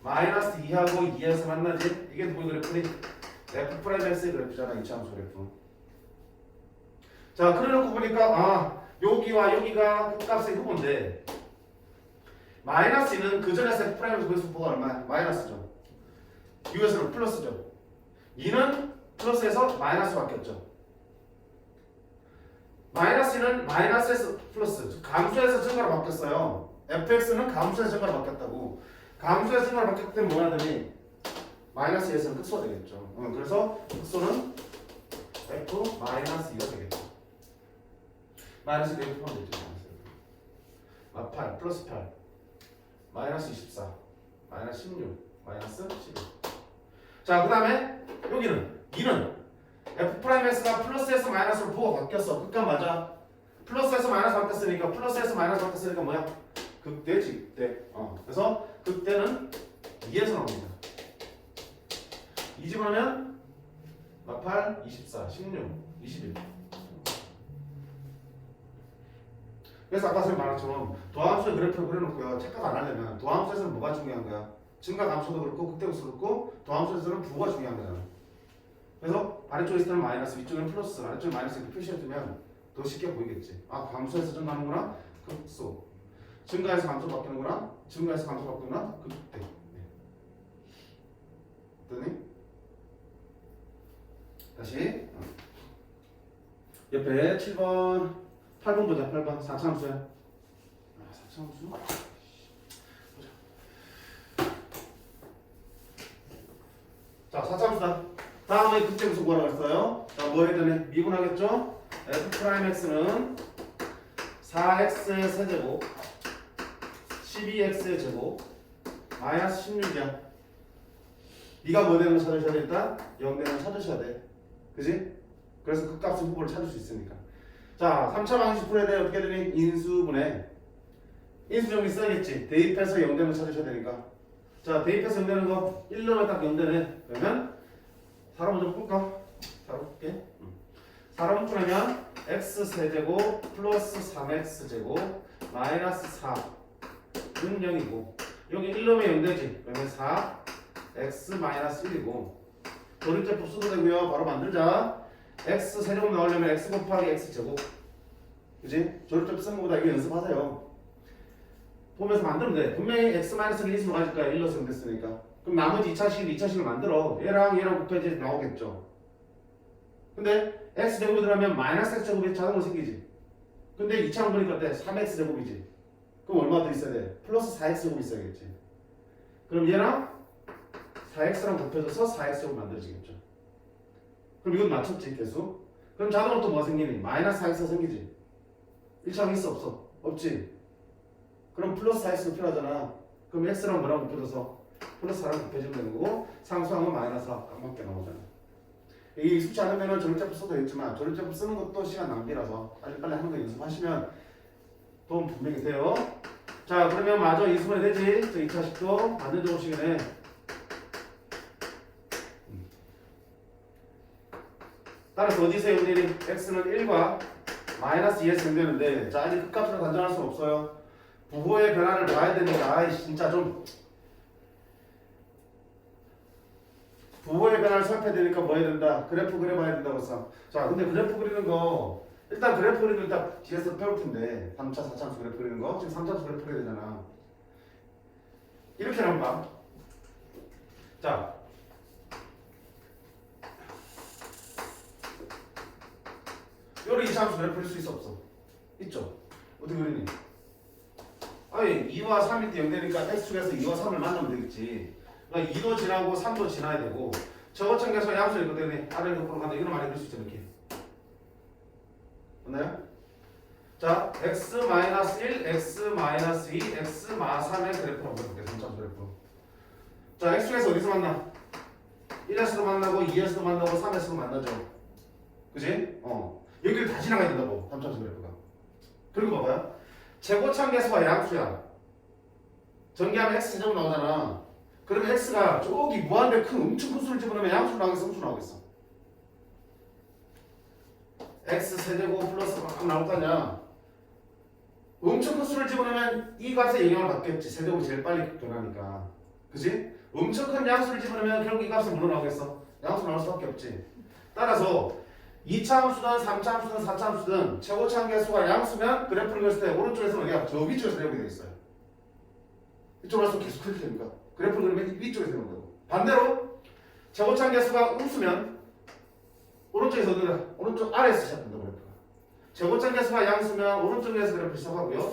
마이너스 2하고 2에서 만나지? 이게 누구의 그래프니? f'(x의 그래프잖아. 이차함수 그래프. 자, 그려놓고 보니까 여기와 여기가 값의 후보인데 마이너스 2는 그 전에 f'(에서 그 수포가 얼마야? 마이너스죠. U에서는 플러스죠. 2는 플러스에서 마이너스 바뀌었죠. 마이너스 2는 마이너스에서 플러스, 감수에서 증가로 바뀌었어요. fx는 감수에서 증가로 바뀌었다고. 감수에서 증가로 바뀌었기 때문에 뭐가 되니? 마이너스 2에서는 극소가 되겠죠. 그래서 극소는 f 마이너스 2가 되겠죠. 마이너스 2가 포함되죠. 8 플러스 8 마이너스 24 마이너스 16 마이너스 11. 자, 그 다음에 여기는 2는 f'x가 플러스에서 마이너스로 부호가 바뀌었어. 극값 맞아. 플러스에서 마이너스 바뀌었으니까 플러스에서 마이너스 바뀌었으니까 뭐야? 극대지. 극대. 그래서 극대는 2에서 나옵니다. 2 집어넣으면 8, 24, 16, 21. 그래서 아까 선생님 말한 것처럼 도함수의 그래프를 그려놓고요. 착각 안 하려면 도함수에서는 뭐가 중요한 거야? 증가 감소도 그렇고 극대값도 그렇고 도함수에서는 부호가 중요한 거잖아. 그래서 아래쪽에 있을 때는 마이너스, 위쪽에는 플러스, 아래쪽에 마이너스 이렇게 표시해두면 더 쉽게 보이겠지. 감소해서 증가하는구나, 극소. 증가해서 감소 바뀌는구나, 증가해서 감소 바뀌는구나, 극대. 됐니? 다시 옆에 7번 8번 보자. 8번 4차함수야. 4차함수? 보자. 자, 4차함수다. 다음에 그때부터 뭐라고 했어요? 자, 뭐 해야 되네? 미분하겠죠? f'x는 4x의 세제곱 12x의 제곱 마이너스 16이야. 네가 뭐 되는 거 찾으셔야 돼? 일단 0 되는 거 찾으셔야 돼. 그지? 그래서 극값의 후보를 찾을 수 있으니까. 자, 3차 방식 풀어야 돼. 어떻게 되니? 인수분해. 인수정리 써야겠지. 대입해서 0 되는 거 찾으셔야 되니까. 자, 대입해서 0 되는 거 1 넣으면 딱 0 되네. 그러면 4로 먼저 풀까? 4로 풀게. 4로 풀면 x 세제곱 플러스 3x 제곱 마이너스 4는 0이고 여기 1 넣으면 0 되지. 그러면 4 x 마이너스 1이고 조립제법 써도 되고요. 바로 만들자. x 세제곱 나오려면 x 곱하기 x 제곱. 그지? 조립제법 쓴 거보다 이거 연습하세요. 보면서 만들면 돼. 분명히 x 마이너스 1 있으면 가질 거야. 1 넣었으면 됐으니까. 그럼 나머지 2차식을 만들어. 얘랑 곱해야지 나오겠죠. 근데 x 제곱이 들어가면 마이너스 x 제곱이 자동으로 생기지. 근데 2차 보니까 어때? 3x 제곱이지. 그럼 얼마 더 있어야 돼? 플러스 4x 제곱이 있어야겠지. 그럼 얘랑 4x랑 곱해줘서 4x 제곱 만들어지겠죠. 그럼 이건 맞췄지 계속. 그럼 자동으로 또 뭐가 생기니? 마이너스 4x가 생기지. 1차항 있어 없어? 없지. 그럼 플러스 4x가 필요하잖아. 그럼 x랑 뭐랑 곱해줘서 플러스 4랑 곱해주면 되는 거고 상수항은 마이너스 4 딱 맞게 나오잖아. 이게 익숙치 않으면 조립제법 써도 있지만 조립제법 쓰는 것도 시간 낭비라서 빨리빨리 하는 거 연습하시면 도움 분명히 돼요. 자, 그러면 마저 인수분해 되지. 저 2차식도 만든 쪽 시간에 따라서 어디 세우니? x는 1과 마이너스 2에서 생기는데 자, 아직 극값으로 단정할 수는 없어요. 부호의 변화를 봐야 되니까 진짜 좀 부호의 변화를 살펴야 되니까 뭐 해야 된다? 그래프 그려봐야 된다고 했어. 자, 근데 그래프 그리는 거 일단 그래프 그리는 거 일단 뒤에서 배울 텐데 3차, 4차함수 그래프 그리는 거 지금 3차함수 그래프 그려야 되잖아. 이렇게 한번 봐. 자, 요런 2차함수 그래프 그릴 수 있어 없어? 있죠? 어떻게 그리니? 아니 2와 3일 때 0 되니까 x축에서 2와 3을 만나면 되겠지. 그러니까 2도 지나고 3도 지나야 되고 저거청에서 양수를 그때문에 아래로 옆으로 간다. 이런 말이 그릴 수 있죠. 이렇게 맞나요? 자, x-1, x-2, x-3의 그래프를 한번 볼게요. 3차 그래프. 자, x축에서 어디서 만나? 1에서도 만나고 2에서도 만나고 3에서도 만나죠. 그지? 여기를 다 지나가야 된다고 3차 그래프가. 그리고 봐봐요. 최고참 계수가 양수야. 전개하면 x 제곱 나오잖아. 그러면 x가 저기 무한대 큰 엄청 큰 수를 집어넣으면 양수 나오겠어, 음수 나오겠어? x 세제곱 플러스 막 나올 거 아니야. 엄청 큰 수를 집어넣으면 이 값에 영향을 받겠지. 세제곱이 제일 빨리 변하니까. 그지? 엄청 큰 양수를 집어넣으면 결국 이 값은 물어 나오겠어. 양수 나올 수밖에 없지. 따라서 2차 함수든 3차 함수든 4차 함수든 최고참 계수가 양수면 그래프를 그렸을 때 오른쪽에서는 어디야? 저 위쪽에서 내보게 돼 있어요. 이쪽으로 할수록 계속 클릭 됩니까? 그래프를 그리면 위쪽에서 내는 거고. 반대로 최고참 계수가 음수면 오른쪽에서 어디다? 오른쪽 아래에서 시작된다 그래프가. 최고참 계수가 양수면 오른쪽에서 그래프를 시작하고요.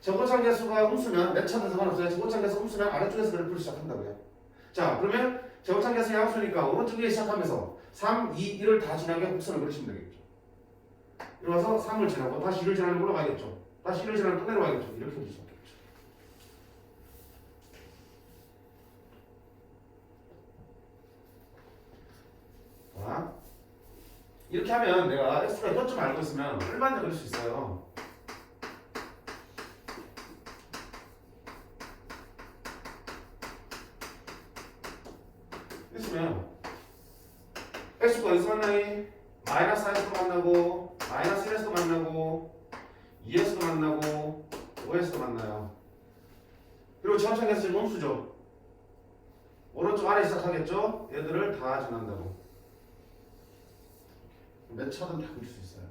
최고참 계수가 음수면 몇 차든 상관없어요. 최고참 계수 음수면 아래쪽에서 그래프를 시작한다고요. 자, 그러면 최고참 계수 양수니까 오른쪽에 시작하면서 3, 2, 1을 다 지나게 곡선을 그리시면 되겠죠. 이러면서 3을 지나고 다시 1을 지나면 올라가겠죠. 다시 1을 지나면 또 내려가겠죠. 이렇게 해줄 수 있겠죠. 자, 이렇게 하면 내가 x가 이것좀 알고 있으면 얼마나 그릴 수 있어요. 있으면 x가 어디서 만나니? 마이너스 4에서도 만나고 마이너스 1에서도 만나고 2에서도 만나고 5에서도 만나요. 그리고 최고참 계수 음수죠. 오른쪽 아래 시작하겠죠? 얘들을 다 지난다고. 몇 차든 다 그릴 수 있어요.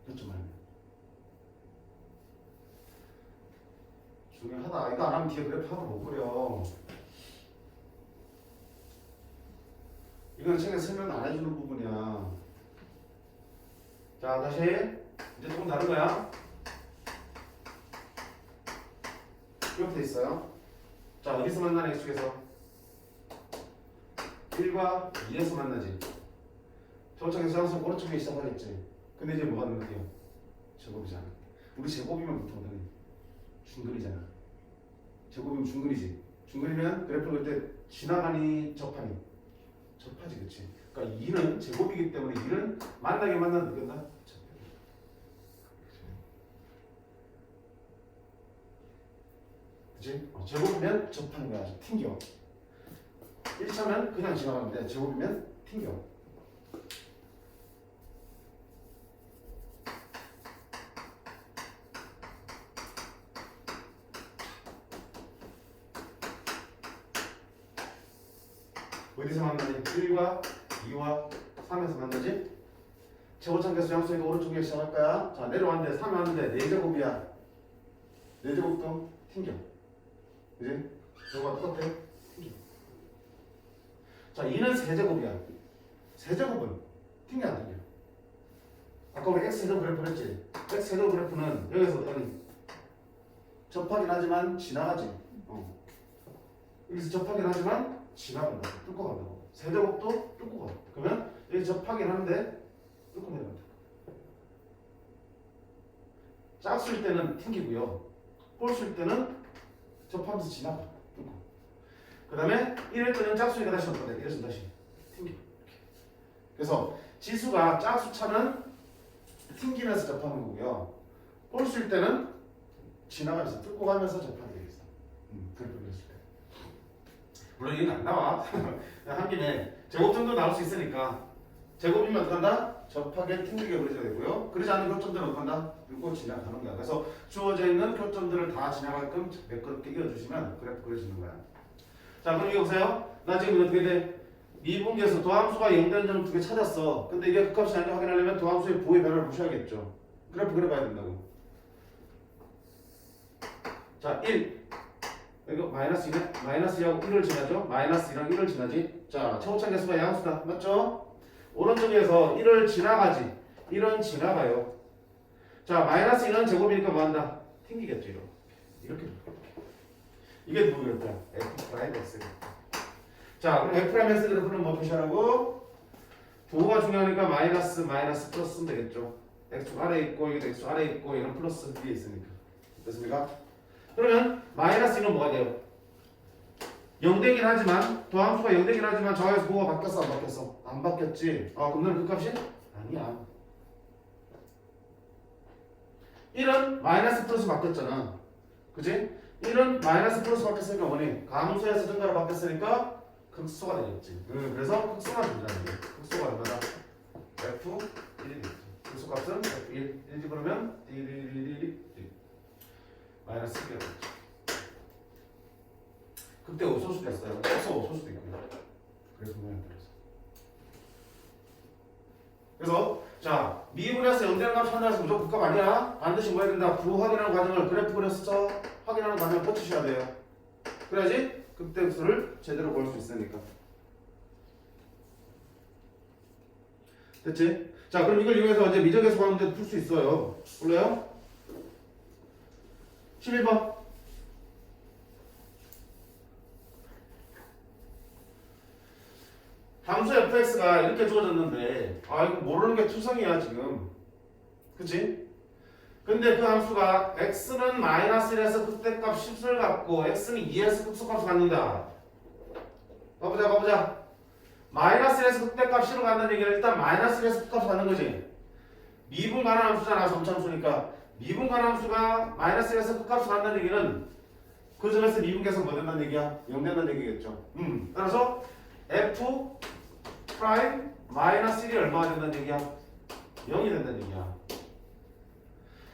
그렇죠 말이에요. 중요하다. 이거 안 하면 뒤에 그래프 하나 못 그려. 이건 책에 설명 안 해주는 부분이야. 자, 다시 이제 조금 다른 거야. 이렇게 돼 있어요. 자, 어디서 만나는 x축에서 1과 2에서 만나지. 저쪽에서 항상 오른쪽에 시작하겠지. 근데 이제 뭐가 눈앞이야? 제곱이잖아. 우리 제곱이면 보통 당연히 중근이잖아. 제곱이면 중근이지. 중근이면 그래프를 그릴 때 지나가니 접하니? 접하지, 그치? 그러니까 2는 제곱이기 때문에 2는 만나게 만나는 느꼈나? 그치? 제곱이면 접하는 거야. 튕겨. 1차면 그냥 지나가는데 제곱이면 튕겨. 어디서 만나지? 1과 2와 3에서 만나지? 최고참 계수 양수니까 오른쪽에 시작할 거야. 자, 내려왔는데 3이 왔는데 4제곱이야. 4제곱도 튕겨. 그지? 저거가 똑같아? 튕겨. 자, 2는 세제곱이야. 세제곱은 튕겨 안 튕겨? 아까 우리 x제곱 그래프 했지? x제곱 그래프는 여기서 어떤 접하긴 하지만 지나가지. 여기서 접하긴 하지만 지나간다. 뚫고 간다고. 세제곱도 뚫고 가. 그러면 여기 접하긴 하는데 뚫고 내려간다. 짝수일 때는 튕기고요. 홀수일 때는 접하면서 지나가. 뚫고. 그 다음에 이럴 때는 짝수니까 다시 어떻게 돼? 이래서 다시 튕겨. 그래서 지수가 짝수차는 튕기면서 접하는 거고요. 홀수일 때는 지나가면서 뚫고 가면서 접하게 되겠어. 그래프 그렸을 때. 물론 이건 안 나와. 한 김에 제곱 정도 나올 수 있으니까 제곱이면 어떡한다? 접하게 튕기게 그려줘야 되고요. 그러지 않는 교점들은 어떡한다? 뚫고 지나가는 거야. 그래서 주어져 있는 교점들을 다 지나가게끔 매끄럽게 이어주시면 그래프 그려지는 거야. 자, 그럼 이거 보세요. 나 지금 어떻게 돼? 미분계에서 도함수가 0되는 점을 2개 찾았어. 근데 이게 극값이 아닌지 확인하려면 도함수의 부호의 변화를 보셔야겠죠. 그래프 그려봐야 된다고. 자, 1. 이거 마이너스 2네? 마이너스 2하고 1을 지나죠? 마이너스 2랑 1을 지나지? 자, 최고참 계수가 양수다. 맞죠? 오른쪽에서 1을 지나가지. 1은 지나가요. 자, 마이너스 2는 제곱이니까 뭐한다? 튕기겠죠, 이렇게. 이렇게. 이게 누구 그래프야? F 프라임 X. 자, 그럼 F 프라임 X 그래프는 뭐 표시하라고? 부호가 중요하니까 마이너스 플러스 쓰면 되겠죠. X축 아래에 있고, 이게 X축 아래에 있고, 얘는 플러스 위에 있으니까. 됐습니까? 그러면 마이너스 2는 뭐가 돼요? 0되긴 하지만 도함수가 0되긴 하지만 좌우에서 부호가 바뀌었어 안 바뀌었어? 안 바뀌었지. 그럼 너는 그 값이? 아니야. 1은 마이너스 플러스 바뀌었잖아. 그치? 1은 마이너스 플러스 바뀌었으니까 뭐니? 감소해서 증가로 바뀌었으니까 극소가 되겠지. 그래서 극소가 된다는 게. 극소가 얼마다? F1이겠지. 극소값은 F1. 1지 그러면 D 마이너스 1이 되겠지. 그때 없을 수도 있어요. 없을 수도 있고요. 그래서 모양이 따라서. 그래서 자 미분에서 연대는 값 찾아서 무조건 값 아니야. 반드시 뭐 해야 된다. 부 확인하는 과정을 그래프 그려서 확인하는 과정을 거치셔야 돼요. 그래야지 그때 수를 제대로 볼 수 있으니까. 됐지? 자 그럼 이걸 이용해서 이제 미적에서 구하는 문제도 풀 수 있어요. 볼래요? 11번. 함수 fx가 이렇게 주어졌는데 아 이거 모르는 게 투성이야 지금. 그치? 근데 그 함수가 x는 마이너스 1에서 극대값 10을 갖고 x는 2에서 극소값을 갖는다. 봐보자. 마이너스 1에서 극대값 10을 갖는 얘기는 일단 마이너스 1에서 극값을 갖는 거지. 미분 가난 함수잖아. 점차함수니까 미분 가난 함수가 마이너스 1에서 극값을 갖는 얘기는 그 점에서 미분계에서 뭐 된다는 얘기야? 0 된다는 얘기겠죠. 따라서 f 프라임 마이너스 1이 얼마가 된다는 얘기야? 0이 된다는 얘기야.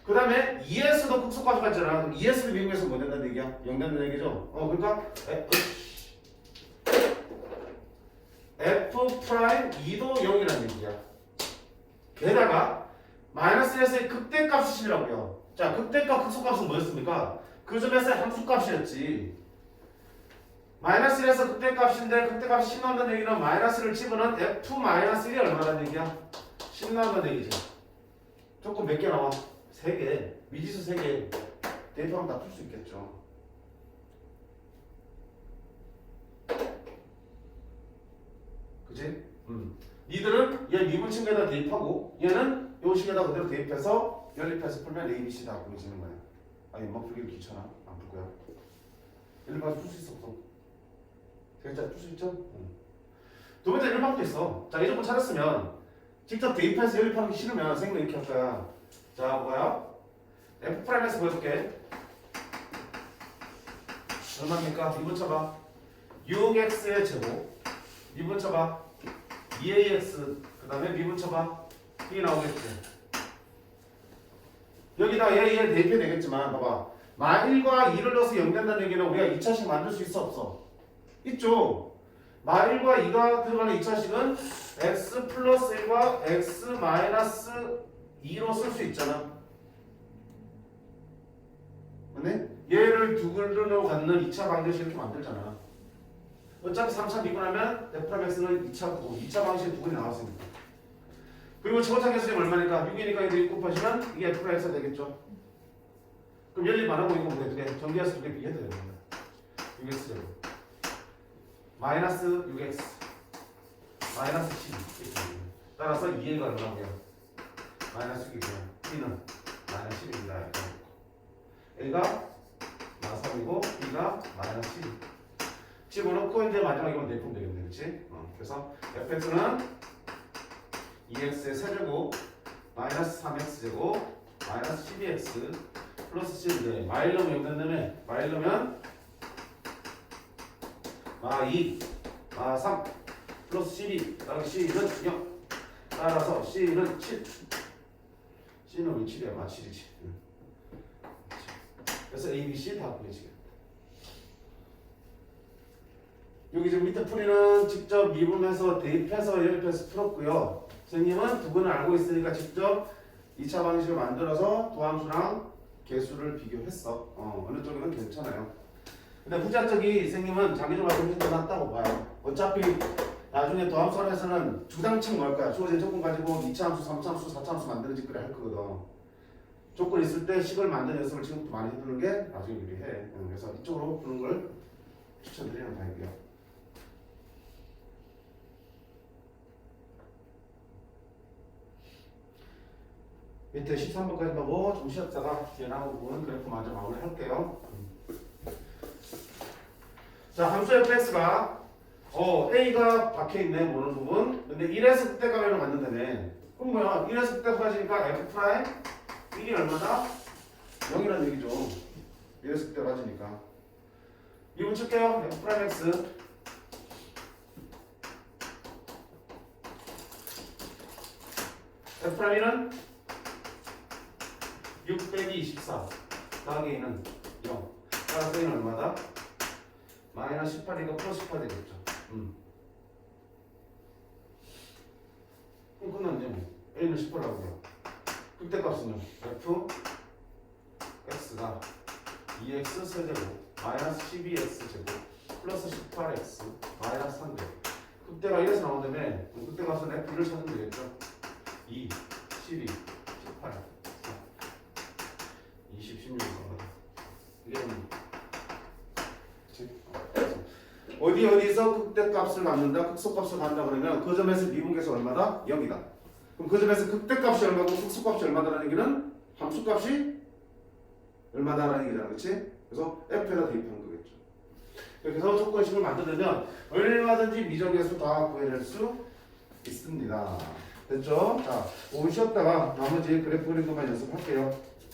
그 다음에 2에서도 극소값을 갖잖아. 그럼 2에서도 미분계에서 뭐 된다는 얘기야? 0 된다는 얘기죠. 그러니까 f 프라임 2도 0이라는 얘기야. 게다가 마이너스 1에서의 극대값이 10이라고요. 자, 극대값 극소값은 뭐였습니까? 그 점에서의 함수값이었지. 마이너스 1에서 극대값인데 극대값이 10 나온다는 얘기는 마이너스를 집어넣은 f 마이너스 1이 얼마라는 얘기야? 10 나온다는 얘기지. 조금 몇 개 나와? 3개. 미지수 3개. 대입하면 다 풀 수 있겠죠. 그치? 니들은 얘 미분 층에다 대입하고 얘는 요 식에다 그대로 대입해서 연립해서 풀면 A, B, C 다 보여지는 거야. 아니 막 풀기도 귀찮아. 안 풀 거야. 연립해서 풀 수 있어 없어? 되겠자 풀 수 있죠? 두 번째 이런 방법도 있어. 자, 이 조건 찾았으면 직접 대입해서 연립하는 게 싫으면 선생님은 이렇게 할 거야. 자, 뭐야? F'에서 보여줄게. 얼마입니까? 미분 쳐봐. 6x의 제곱. 미분 쳐봐. 2ax. 그 다음에 미분 쳐봐. b 나오겠지. 여기다 얘 대입해야 되겠지만 봐봐. 마1과 2를 넣어서 0 된다는 얘기는 우리가 2차식 만들 수 있어 없어? 있죠. 마1과 2가 들어가는 2차식은 x 플러스 1과 x 마이너스 2로 쓸 수 있잖아. 맞네? 얘를 두 글로 갖는 2차 방정식 이렇게 만들잖아. 어차피 3차 미분하면 F'X는 2차 방식이 두 글이 나왔으니까. 그리고 최고차 계수는 얼마니까? 6이니까 이거 6 곱하시면 이게 F'X가 되겠죠. 그럼 연립 안 하고 이거 뭐 돼? 정리해서 두 개 비교해도 되는 거야. 6x 제곱 마이너스 6x 마이너스 12 따라서 2a가 얼마고요? 마이너스 6이고요. b는 마이너스 11입니다. a가 마이너스 3이고 b가 마이너스 12 집어넣고 이제 마지막에 내품 되겠네. 그치? 그래서 fx는 2x의 세제곱 마이너스 3x 제곱 마이너스 12x 플러스 7인데 마일 넣으면 0 된다며. 마일 넣으면 마2 마3 플러스 12 따라서 c는 0 따라서 c는 7 c는 왜 7이야? 마7이지. 그래서 a, b, c 다 구해지게. 여기 지금 밑에 풀이는 직접 미분해서 대입해서 연립해서 풀었고요. 선생님은 두 분을 알고 있으니까 직접 2차 방식을 만들어서 도함수랑 개수를 비교했어. 어느 쪽이든 괜찮아요. 근데 후자적이 선생님은 자기적으로 좀 더 낫다고 봐요. 어차피 나중에 도함수에서는 주장창 뭘 거야. 주어진 조건 가지고 2차 함수, 3차 함수, 4차 함수 만드는 짓거리 할 거거든. 조건 있을 때 식을 만드는 연습을 지금부터 많이 해두는 게 나중에 유리해. 그래서 이쪽으로 푸는 걸 추천드리는 바이고요. 밑에 13번까지 보고 좀 쉬었다가 뒤에 나온 부분 그래프 먼저 마무리 할게요. 자, 함수 fx가 a가 박혀있네 모르는 부분. 근데 1에서 극대값을 만든다네. 그럼 뭐야? 1에서 극대값 빠지니까 f 프라임 1이 얼마다? 0이라는 얘기죠. 이랬을 때 맞으니까. 이분 칠게요. F'X F'는 6 빼기 24 더하기 A는 0 따라서 A는 얼마다? 마이너스 18이니까 플러스 18 되겠죠. 그럼 끝났네. A는 18라고요. 극대값은요. F X가 2X 세제곱 마이너스 12X 제곱 플러스 18X 마이너스 3대 극대가 이래서 나온다며 극대값은 F를 찾으면 되겠죠. 2, 12, 18 20, 16 이게 어디서 극대값을 갖는다 극소값을 갖는다 그러면 그 점에서 미분계수 얼마다? 0이다. 그럼 그 점에서 극대값이 얼마고 극소값이 얼마다라는 얘기는 함수값이 얼마다라는 얘기잖아. 그렇지? 그래서 F에다 대입하는 거겠죠. 그래서 조건식을 만들면 얼마든지 미정계수 다 구해낼 수 있습니다. 됐죠? 자, 5분 쉬었다가 나머지 그래프 그리는 것만 연습할게요.